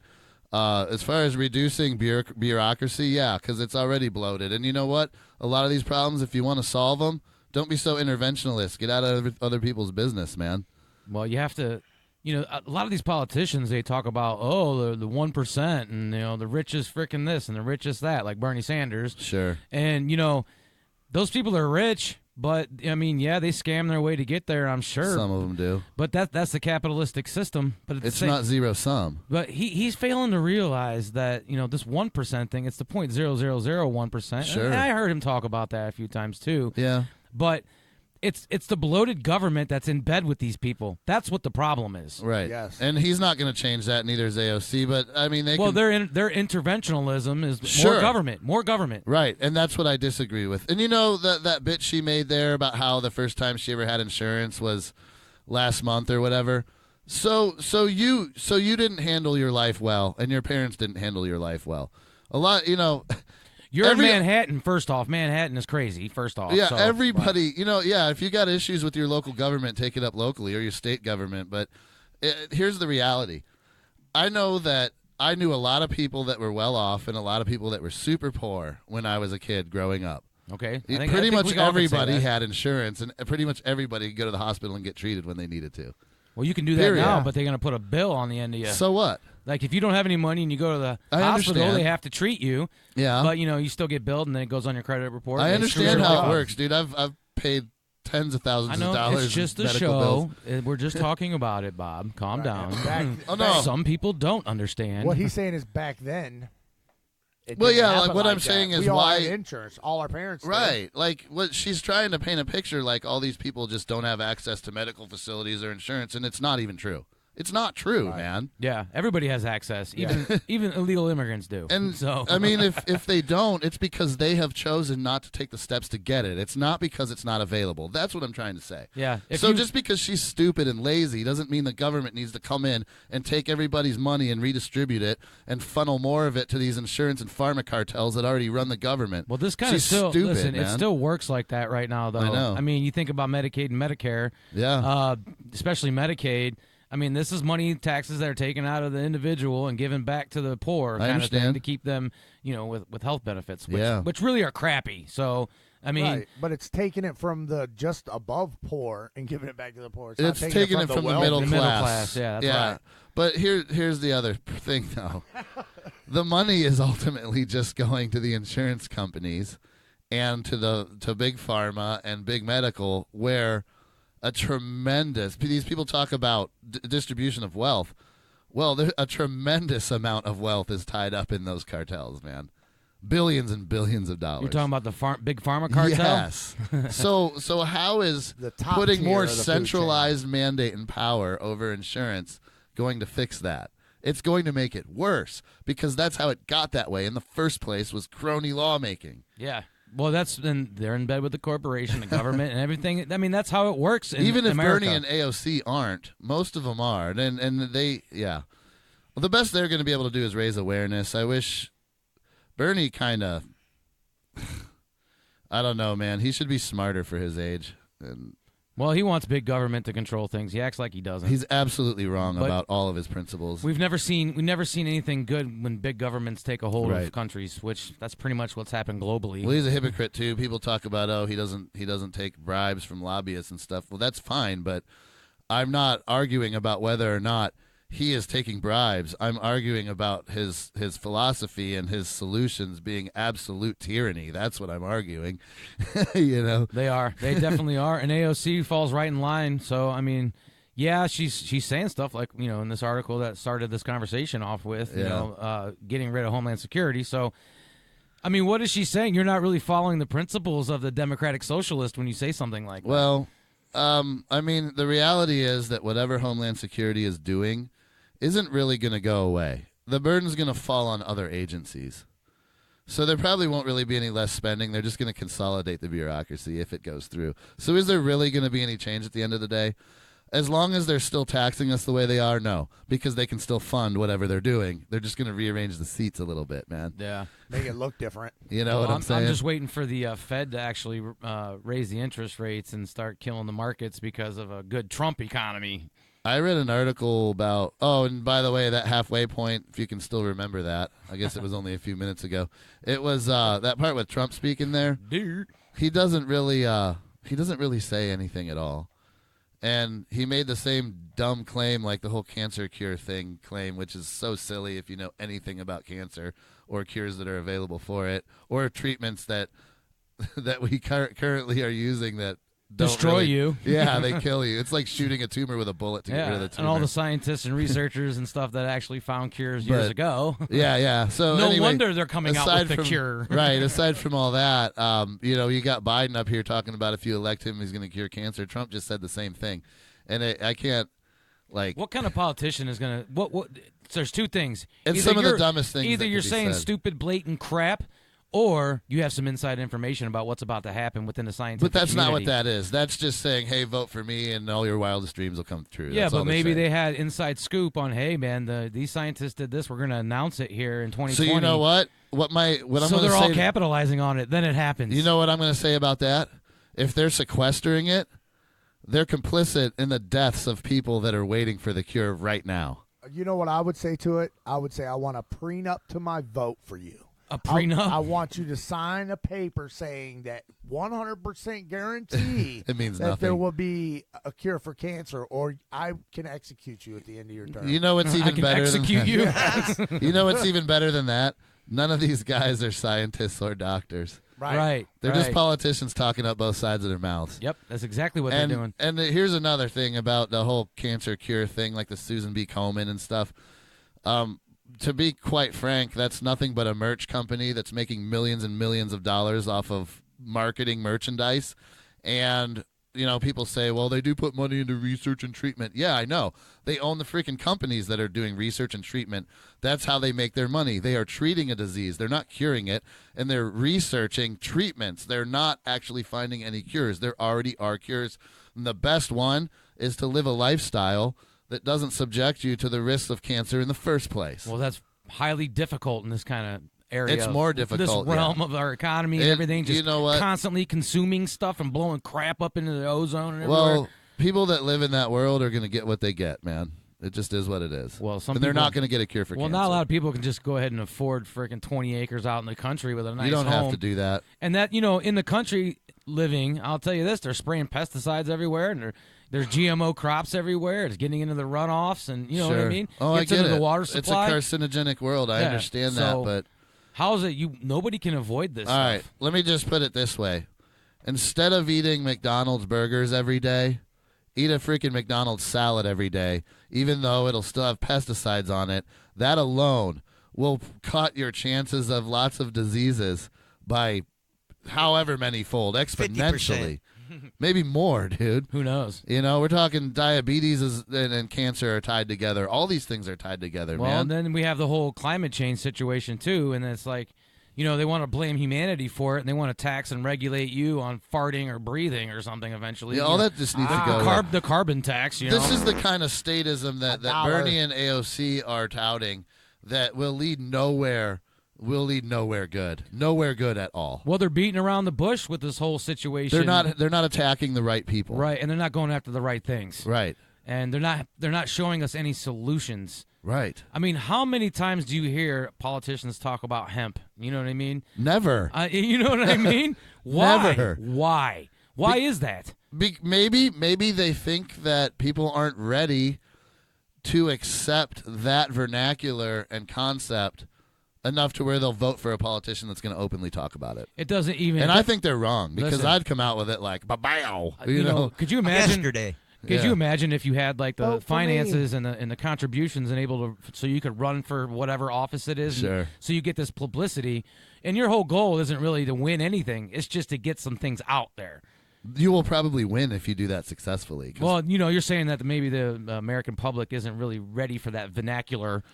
as far as reducing bureaucracy, yeah, because it's already bloated. And you know what? A lot of these problems, if you want to solve them, don't be so interventionalist. Get out of other people's business, man. Well, you have to, a lot of these politicians, they talk about, the 1% and, the richest frickin' this and the richest that, like Bernie Sanders. Sure. And, those people are rich, but, they scam their way to get there, I'm sure. Some of them do. But that's the capitalistic system. But it's not zero sum. But he's failing to realize that, this 1% thing, it's the 0.0001%. Sure. And I heard him talk about that a few times, too. Yeah. But it's the bloated government that's in bed with these people. That's what the problem is. Right. Yes. And he's not going to change that. Neither is AOC. But I mean, their interventionalism is Sure. more government. Right. And that's what I disagree with. And that bit she made there about how the first time she ever had insurance was last month or whatever. So you didn't handle your life well, and your parents didn't handle your life well. A lot, You're in Manhattan, first off. Manhattan is crazy, first off. Yeah, so, everybody, if you got issues with your local government, take it up locally or your state government. But here's the reality. I know that I knew a lot of people that were well off and a lot of people that were super poor when I was a kid growing up. Okay. Pretty much everybody had insurance, and pretty much everybody could go to the hospital and get treated when they needed to. Well, you can do that now, but they're going to put a bill on the end of you. So what? Like, if you don't have any money and you go to the hospital, understand. they have to treat you. Yeah. But, you still get billed, and then it goes on your credit report. I understand how it works, dude. I've paid tens of thousands of dollars. It's just a medical show. bills. We're just talking about it, Bob. Calm down. Oh, no. Some people don't understand. What he's saying is back then. Well, yeah, happen like what like I'm that. saying is we all why had insurance. All our parents did. Right. Like what she's trying to paint a picture like all these people just don't have access to medical facilities or insurance, and it's not even true. It's not true, man. Yeah, everybody has access. Even illegal immigrants do. And so I mean, if they don't, it's because they have chosen not to take the steps to get it. It's not because it's not available. That's what I'm trying to say. Yeah. So just because she's stupid and lazy doesn't mean the government needs to come in and take everybody's money and redistribute it and funnel more of it to these insurance and pharma cartels that already run the government. Well, this kind of still stupid, listen. man. It still works like that right now, though. I know. I mean, you think about Medicaid and Medicare. Yeah. Especially Medicaid. I mean, this is money, taxes that are taken out of the individual and given back to the poor, kind of thing, to keep them, with health benefits, which really are crappy. So, I mean, right. But it's taking it from the just above poor and giving it back to the poor. It's taking it from the middle class. Yeah, that's right. But here's the other thing, though. The money is ultimately just going to the insurance companies and to big pharma and big medical, where these people talk about distribution of wealth. Well, a tremendous amount of wealth is tied up in those cartels, man. Billions and billions of dollars. You're talking about the big pharma cartel? Yes. So how is putting more centralized mandate and power over insurance going to fix that? It's going to make it worse, because that's how it got that way in the first place, was crony lawmaking. Yeah. Well, they're in bed with the corporation, the government, and everything. I mean, that's how it works in Even if America. Bernie and AOC aren't, most of them are. And they, yeah. Well, the best they're going to be able to do is raise awareness. I wish Bernie kind of, I don't know, man. He should be smarter for his age. Well, he wants big government to control things. He acts like he doesn't. He's absolutely wrong about all of his principles. We've never seen anything good when big governments take a hold of countries, which that's pretty much what's happened globally. Well, he's a hypocrite too. People talk about, he doesn't take bribes from lobbyists and stuff. Well, that's fine, but I'm not arguing about whether or not he is taking bribes. I'm arguing about his philosophy and his solutions being absolute tyranny. That's what I'm arguing. They are. They definitely are. And AOC falls right in line. So I mean, yeah, she's saying stuff like, in this article that started this conversation off with, getting rid of Homeland Security. So, I mean, what is she saying? You're not really following the principles of the Democratic Socialist when you say something like that. Well, I mean, the reality is that whatever Homeland Security is doing isn't really going to go away. The burden's going to fall on other agencies. So there probably won't really be any less spending. They're just going to consolidate the bureaucracy if it goes through. So is there really going to be any change at the end of the day? As long as they're still taxing us the way they are, no, because they can still fund whatever they're doing. They're just going to rearrange the seats a little bit, man. Yeah. Make it look different. You know what I'm saying? I'm just waiting for the Fed to actually raise the interest rates and start killing the markets because of a good Trump economy. I read an article about, and by the way, that halfway point, if you can still remember that, I guess it was only a few minutes ago. It was that part with Trump speaking there. Dude. He doesn't really say anything at all. And he made the same dumb claim like the whole cancer cure thing claim, which is so silly if you know anything about cancer or cures that are available for it or treatments that we currently are using that don't destroy really, you. Yeah, they kill you. It's like shooting a tumor with a bullet to get rid of the tumor. And all the scientists and researchers and stuff that actually found cures years ago. Yeah. So no anyway, wonder they're coming out with the cure. Right. Aside from all that, you got Biden up here talking about if you elect him, he's going to cure cancer. Trump just said the same thing, and I can't. Like, what kind of politician is going to what? There's two things. It's some of the dumbest things. Either that you're could be saying said. stupid, blatant crap, or you have some inside information about what's about to happen within the scientific But that's community. not what that is. That's just saying, hey, vote for me, and all your wildest dreams will come true. Yeah, That's all but they're maybe saying. they had inside scoop on, hey, man, these scientists did this. We're going to announce it here in 2020. So you know what? What I'm so gonna they're all say capitalizing on it. Then it happens. You know what I'm going to say about that? If they're sequestering it, they're complicit in the deaths of people that are waiting for the cure right now. You know what I would say to it? I would say I want a prenup to my vote for you. A prenup? I want you to sign a paper saying that 100% guarantee It means that there nothing. will be a cure for cancer, or I can execute you at the end of your term. You know what's I even can better execute than you. that? You know what's even better than that? None of these guys are scientists or doctors. Right. They're just politicians talking up both sides of their mouths. Yep, that's exactly what they're doing. And here's another thing about the whole cancer cure thing, like the Susan B. Komen and stuff. To be quite frank, that's nothing but a merch company that's making millions and millions of dollars off of marketing merchandise. And, people say, well, they do put money into research and treatment. Yeah, I know. They own the freaking companies that are doing research and treatment. That's how they make their money. They are treating a disease. They're not curing it, and they're researching treatments. They're not actually finding any cures. There already are cures. And the best one is to live a lifestyle that doesn't subject you to the risks of cancer in the first place. Well, that's highly difficult in this kind of area. It's more difficult, This realm yeah. of our economy and everything, just constantly consuming stuff and blowing crap up into the ozone and everywhere. Well, people that live in that world are going to get what they get, man. It just is what it is. Well, and they're not going to get a cure for cancer. Not a lot of people can just go ahead and afford freaking 20 acres out in the country with a nice You don't home. have to do that. And that, in the country living, I'll tell you this, they're spraying pesticides everywhere, and there's GMO crops everywhere. It's getting into the runoffs, and you know what I mean? Oh, Gets I get into it. the water It's supply. a carcinogenic world. I understand that, but how is it nobody can avoid this all stuff? right, let me just put it this way. Instead of eating McDonald's burgers every day, eat a freaking McDonald's salad every day, even though it'll still have pesticides on it. That alone will cut your chances of lots of diseases by however many fold, exponentially. 50%. Maybe more, dude. Who knows? We're talking diabetes and cancer are tied together. All these things are tied together, Well, man. and then we have the whole climate change situation, too, and it's like, they want to blame humanity for it, and they want to tax and regulate you on farting or breathing or something eventually. Yeah, all that just needs to go. The carbon tax, This is the kind of statism that dollar. Bernie and AOC are touting that will lead nowhere good. Nowhere good at all. Well, they're beating around the bush with this whole situation. They're not attacking the right people. Right, and they're not going after the right things. Right. And they're not showing us any solutions. Right. I mean, how many times do you hear politicians talk about hemp? You know what I mean? Never. You know what I mean? Why? Never. Why? Why is that? Maybe they think that people aren't ready to accept that vernacular and concept enough to where they'll vote for a politician that's going to openly talk about it. It doesn't even. And I think they're wrong because Listen. I'd come out with it like, ba-bow. You know, could you imagine? Yesterday. Could you imagine if you had like the Vote for finances and the contributions and able to, so you could run for whatever office it is, Sure. so you get this publicity, and your whole goal isn't really to win anything; it's just to get some things out there. You will probably win if you do that successfully. 'Cause Well, you're saying that maybe the American public isn't really ready for that vernacular,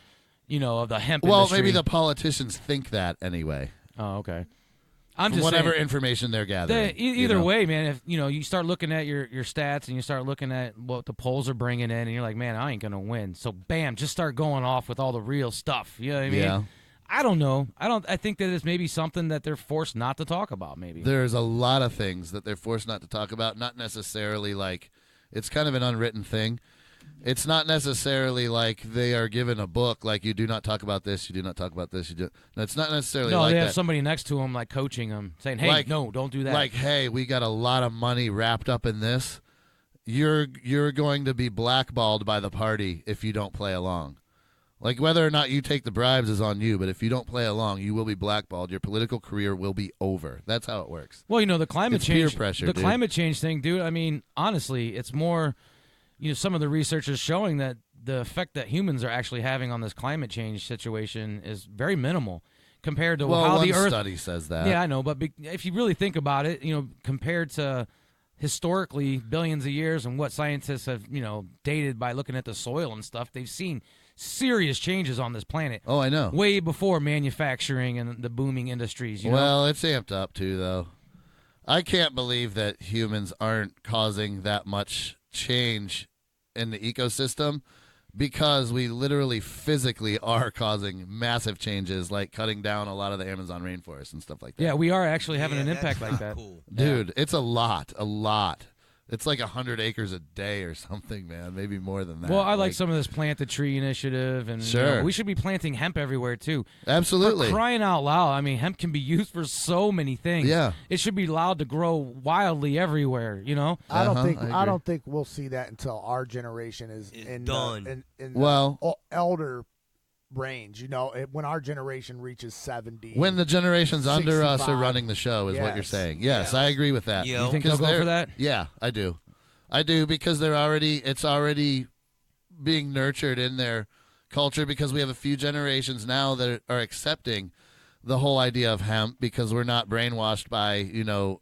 of the hemp well, industry. maybe the politicians think that anyway. Oh, okay. I'm from just whatever saying, information they're gathering. Either way, man, if you start looking at your stats and you start looking at what the polls are bringing in, and you're like, man, I ain't gonna win. So bam, just start going off with all the real stuff. You know what I mean? Yeah. I don't know. I think that it's maybe something that they're forced not to talk about. Maybe There's a lot of things that they're forced not to talk about. Not necessarily like it's kind of an unwritten thing. It's not necessarily like they are given a book like you do not talk about this, you do not talk about this. You do. No, it's not necessarily no. like They have that. somebody next to them like coaching them, saying, "Hey, Like- no, don't do that." Like, hey, we got a lot of money wrapped up in this. You're going to be blackballed by the party if you don't play along. Like, whether or not you take the bribes is on you, but if you don't play along, you will be blackballed. Your political career will be over. That's how it works. Well, the climate It's change, peer pressure, the dude. climate change thing, dude. I mean, honestly, it's more. Some of the research is showing that the effect that humans are actually having on this climate change situation is very minimal compared to Well, how one the Earth. study says that. Yeah, I know, but if you really think about it, compared to historically billions of years and what scientists have, dated by looking at the soil and stuff, they've seen serious changes on this planet. Oh, I know. Way before manufacturing and the booming industries. You know? Well, it's amped up too, though. I can't believe that humans aren't causing that much change in the ecosystem, because we literally physically are causing massive changes, like cutting down a lot of the Amazon rainforest and stuff like that. Yeah, we are actually having an impact like that. Cool. Dude, it's a lot. It's like 100 acres a day or something, man. Maybe more than that. Well, I like some of this plant the tree initiative, and Sure. we should be planting hemp everywhere too. Absolutely. For crying out loud! I mean, hemp can be used for so many things. Yeah. It should be allowed to grow wildly everywhere. I don't think I I don't think we'll see that until our generation is in done. In Well- the elder range. When our generation reaches 70. When the generations under us are 65. running the show is what you're Yes. saying. Yes, I agree with that. Yeah. You think they'll go for that? Yeah, I do. Because it's already being nurtured in their culture, because we have a few generations now that are accepting the whole idea of hemp, because we're not brainwashed by,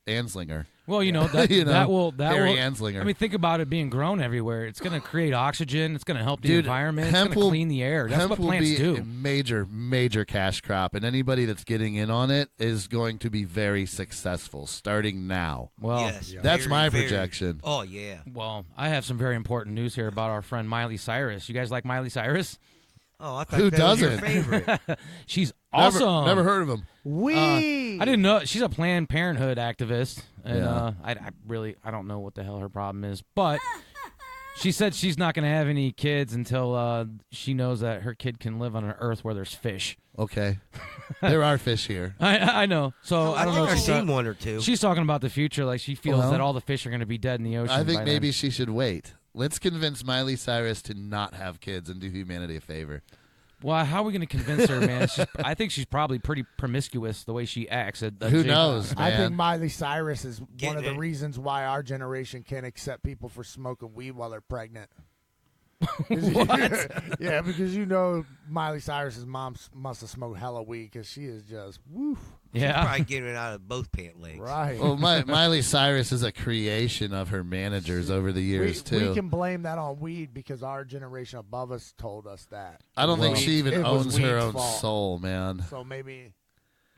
Anslinger. Well, that will Harry Anslinger. I mean, think about it being grown everywhere. It's going to create oxygen. It's going to help the Dude, environment. It's hemp going to will- clean the air. That's hemp what will plants be do. a major cash crop, and anybody that's getting in on it is going to be very successful starting now. Well, Yes, That's very, my very- projection. Oh yeah. Well, I have some very important news here about our friend Miley Cyrus. You guys like Miley Cyrus? Oh, I thought Who that was your doesn't? favorite. She's awesome. Never heard of him. We. I didn't know she's a Planned Parenthood activist, and Yeah. I don't know what the hell her problem is, but she said she's not going to have any kids until she knows that her kid can live on an Earth where there's fish. Okay. There are fish here. I know, so I don't know. think if I've she's seen one or two. She's talking about the future, like she feels Well, that all the fish are going to be dead in the ocean. I think by maybe then. she should wait. Let's convince Miley Cyrus to not have kids and do humanity a favor. Well, how are we going to convince her, man? I think she's probably pretty promiscuous the way she acts. Who knows, I man? think Miley Cyrus is one Getting of the it. reasons why our generation can't accept people for smoking weed while they're pregnant. Yeah, because Miley Cyrus's mom must have smoked hella weed, because she is just woof. Yeah. Probably getting it out of both pant legs. Right. Well, Miley Cyrus is a creation of her managers over the years, too. We can blame that on weed, because our generation above us told us that. I don't think she even It was owns her weed's own fault. soul, man. So maybe.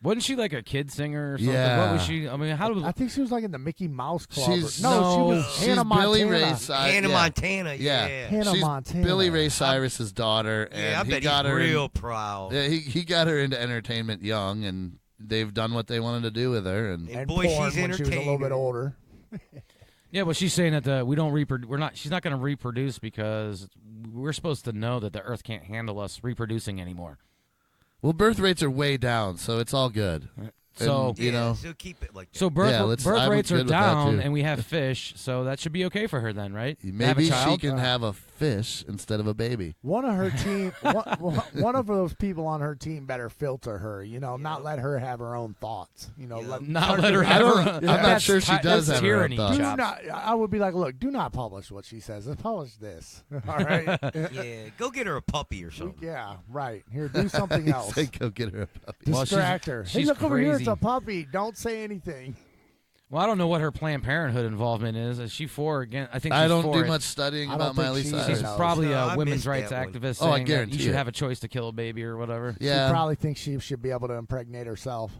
Wasn't she like a kid singer or something? Yeah. What was she? I mean, how do I think she was like in the Mickey Mouse Club. She's- she was She's Hannah Billy Montana. Ray Cyrus. Hannah Montana, yeah. Hannah She's Montana. Billy Ray Cyrus's daughter, and Yeah, I he bet got he's her real in, proud. Yeah, he got her into entertainment young, and they've done what they wanted to do with her. And And boy, porn she's when she was a little bit entertaining. older. Yeah, but she's saying that we don't reproduce. She's not going to reproduce because we're supposed to know that the Earth can't handle us reproducing anymore. well, birth rates are way down, so it's all good. So And, you know, so keep it like that. So birth Yeah, I'm rates are good with that, down, too. and we have fish, so that should be okay for her then, right? Have a maybe she child? can have a fish instead of a baby. One of her team, one of those people on her team better filter her. Not let her have her own thoughts. Not let her I have don't- her. I'm not That's sure she does that's have her own tyranny, thoughts. Chops. I would be like, look, do not publish what she says. Let's publish this. All right. Yeah, go get her a puppy or something. Yeah, right. Here, do something else. Say, go get her a puppy. Well, Distract her. Hey, she's look over here. It's crazy. a puppy. Don't say anything. Well, I don't know what her Planned Parenthood involvement is. Is she for again? I think she's I don't for do it. much studying I about don't think Miley she Cyrus. She's knows. probably No, a I women's missed rights that one. activist Oh, I saying that guarantee you should it. have a choice to kill a baby or whatever. Yeah. She probably thinks she should be able to impregnate herself.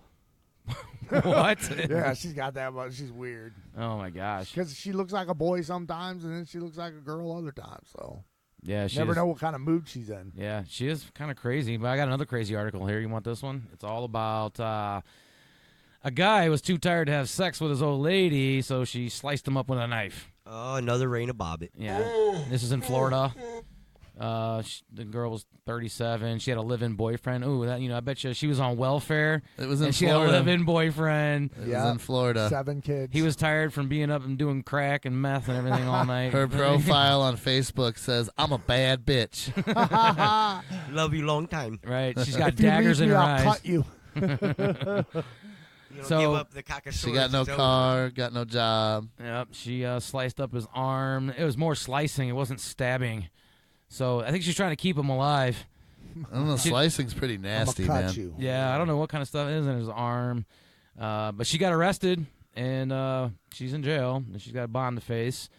What? Yeah, she's got that much. She's weird. Oh my gosh. Because she looks like a boy sometimes, and then she looks like a girl other times. So Yeah, she never is- know what kind of mood she's in. Yeah, she is kind of crazy. But I got another crazy article here. You want this one? It's all about a guy was too tired to have sex with his old lady, so she sliced him up with a knife. Oh, another rain of bobbit. Yeah, this is in Florida. The girl was 37. She had a live-in boyfriend. Ooh, that I bet you she was on welfare. It was in and she Florida. had a live-in boyfriend. It was in Florida. 7 kids. He was tired from being up and doing crack and meth and everything all night. Her profile on Facebook says, "I'm a bad bitch." Love you long time. Right. She's got If you daggers leave in me, her I'll eyes. cut you. You don't So- give up the cockasaurus. She got no it's over. car, got no job. Yep. She sliced up his arm. It was more slicing. It wasn't stabbing. So I think she's trying to keep him alive. I don't know. Slicing's pretty nasty, cut man. you. Yeah, I don't know what kind of stuff is in his arm. But she got arrested, and she's in jail, and she's got a bond to face.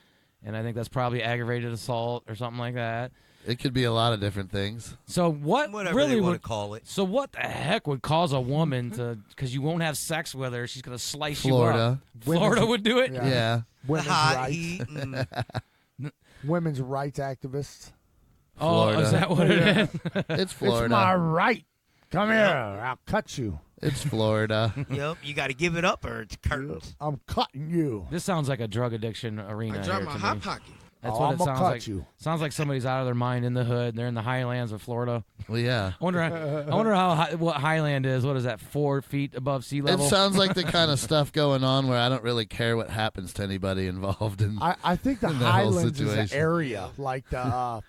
And I think that's probably aggravated assault or something like that. It could be a lot of different things. So what Whatever really they want would to call it. So what the heck would cause a woman to, because you won't have sex with her, she's going to slice you Florida. up. Florida would do it? Yeah. Women's Hot rights. heat. And Women's rights activists. Oh, is that what it is? It's Florida. It's my right. Come here. I'll cut you. It's Florida. yep, you got to give it up or it's curtains. I'm cutting you. This sounds like a drug addiction arena. I dropped here my to hot me. pocket. That's Oh, what I'm it gonna sounds cut like. you. Sounds like somebody's out of their mind in the hood. They're in the highlands of Florida. Well, yeah. I wonder how high, what highland is. What is that? 4 feet above sea It level. sounds like the kind of stuff going on where I don't really care what happens to anybody involved in. I think the in the whole Highlands is an situation. area like the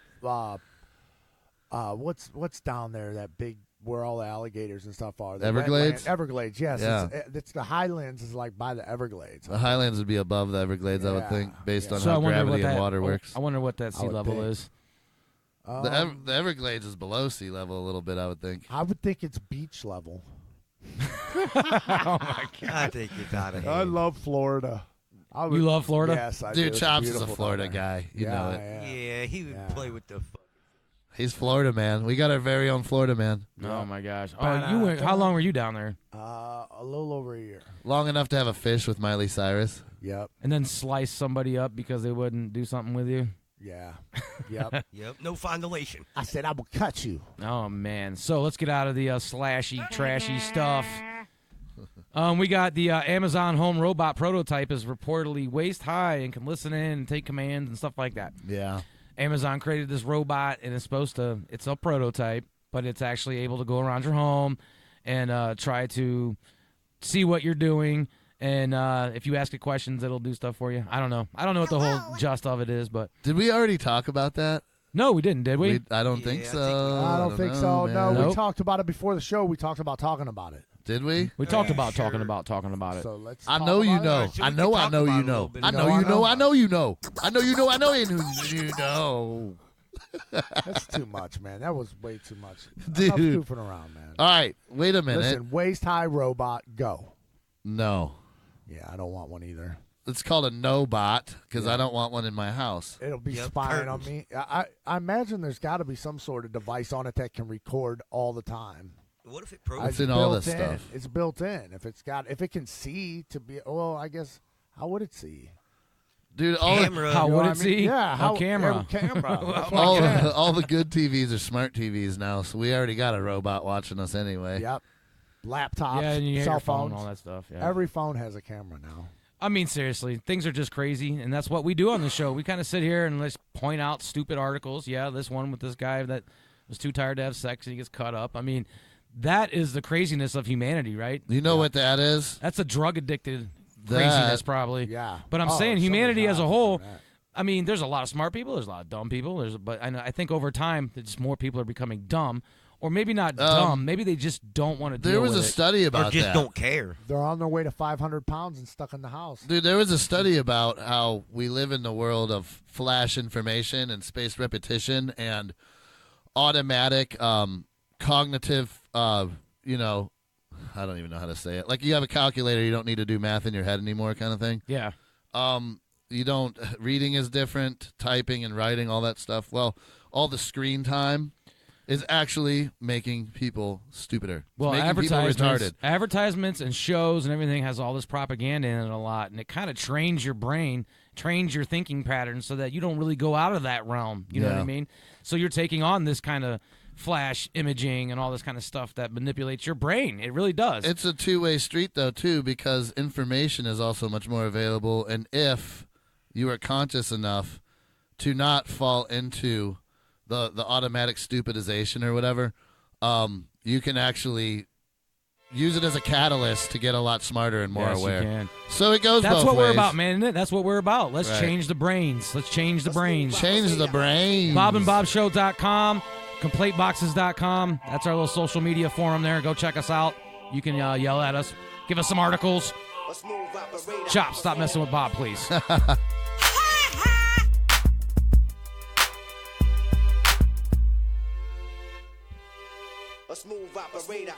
what's down there, that big where all the alligators and stuff are. The Everglades? wetland- Everglades, yes. Yeah. It's the Highlands is like by the Everglades. The Highlands would be above the Everglades, I would Yeah, think, based on So I how wonder what gravity and that water works. I wonder what that I sea would level think. is. The Everglades is below sea level a little bit, I would think. I would think it's beach level. I think it's out of hand. I love Florida. You love Florida? Yes, I do. Dude, It's Chops is a beautiful Florida down there. guy. You know it. Yeah, he would play with the fuck. He's Florida man. We got our very own Florida man. Oh my gosh! Oh, you went. How long were you down there? A little over a year. Long enough to have a fish with Miley Cyrus. Yep. And then slice somebody up because they wouldn't do something with you. Yeah. Yep. Yep, no fondulation. I said I will cut you. Oh man! So let's get out of the slashy, trashy stuff. We got the Amazon home robot prototype is reportedly waist high and can listen in and take commands and stuff like that. Yeah. Amazon created this robot and it's a prototype, but it's actually able to go around your home and try to see what you're doing. And if you ask it questions, it'll do stuff for you. I don't know. I don't know what the whole gist of it is, but Did we already talk about that? no, we didn't, did we? I don't think Yeah, I so. I don't think know, so. man. No, Nope. we talked about it before the show. We talked about talking about it. Did we? We talked about talking about it. So let's. I talk know you about know. it. So I we know. can I talk know about you it a know. little bit. I No, know I you know. know. I know you know. I know you know. I know you know. That's too much, man. That was way too much. Dude. Enough goofing around, man. All right. Wait a minute. Listen, waist high robot, go. No. Yeah, I don't want one either. It's called a no bot because I don't want one in my house. It'll be Yep, spying on curtains. me. I imagine there's got to be some sort of device on it that can record all the time. What if it It's proves in all this built in. stuff. It's built in. If it can see to be, well, I guess how would it see? Dude, all the, camera? How You know would what it I mean? see? Yeah, how camera. Camera. That's what all, I said. all the good TVs are smart TVs now, so we already got a robot watching us anyway. Yep. Laptops, Yeah, and you hear cell your phone, phones. all that stuff. Yeah. Every phone has a camera now. I mean, seriously, things are just crazy, and that's what we do on the show. We kind of sit here and let's point out stupid articles. Yeah, this one with this guy that was too tired to have sex and he gets cut up. I mean, that is the craziness of humanity, right? You know what that is? That's a drug-addicted That- craziness, probably. Yeah. But I'm Oh, saying somebody's humanity as a not whole. doing that. I mean, there's a lot of smart people. There's a lot of dumb people. But I think over time, just more people are becoming dumb, or maybe not dumb. Maybe they just don't want to deal There was with a it. study or about just that. don't care? They're on their way to 500 pounds and stuck in the house. Dude, there was a study about how we live in the world of flash information and spaced repetition and automatic cognitive, I don't even know how to say it. Like you have a calculator, you don't need to do math in your head anymore kind of thing. Yeah. You don't, reading is different, typing and writing, all that stuff. Well, all the screen time is actually making people stupider. It's Well, making people retarded. advertisements and shows and everything has all this propaganda in it a lot, and it kind of trains your brain, trains your thinking patterns so that you don't really go out of that realm. You know what I mean? So you're taking on this kind of flash imaging and all this kind of stuff that manipulates your brain. It really does. It's a two-way street, though, too, because information is also much more available, and if you are conscious enough to not fall into the automatic stupidization or whatever, you can actually use it as a catalyst to get a lot smarter and more aware. You can. So it goes That's both what ways. we're about, man, isn't it? That's what we're about. Let's change the brains. Let's change the brains. Change the brains. BobandBobShow.com, ComplaintBoxes.com. That's our little social media forum there. Go check us out. You can yell at us. Give us some articles. Chop, stop messing with Bob, please. A smooth operator.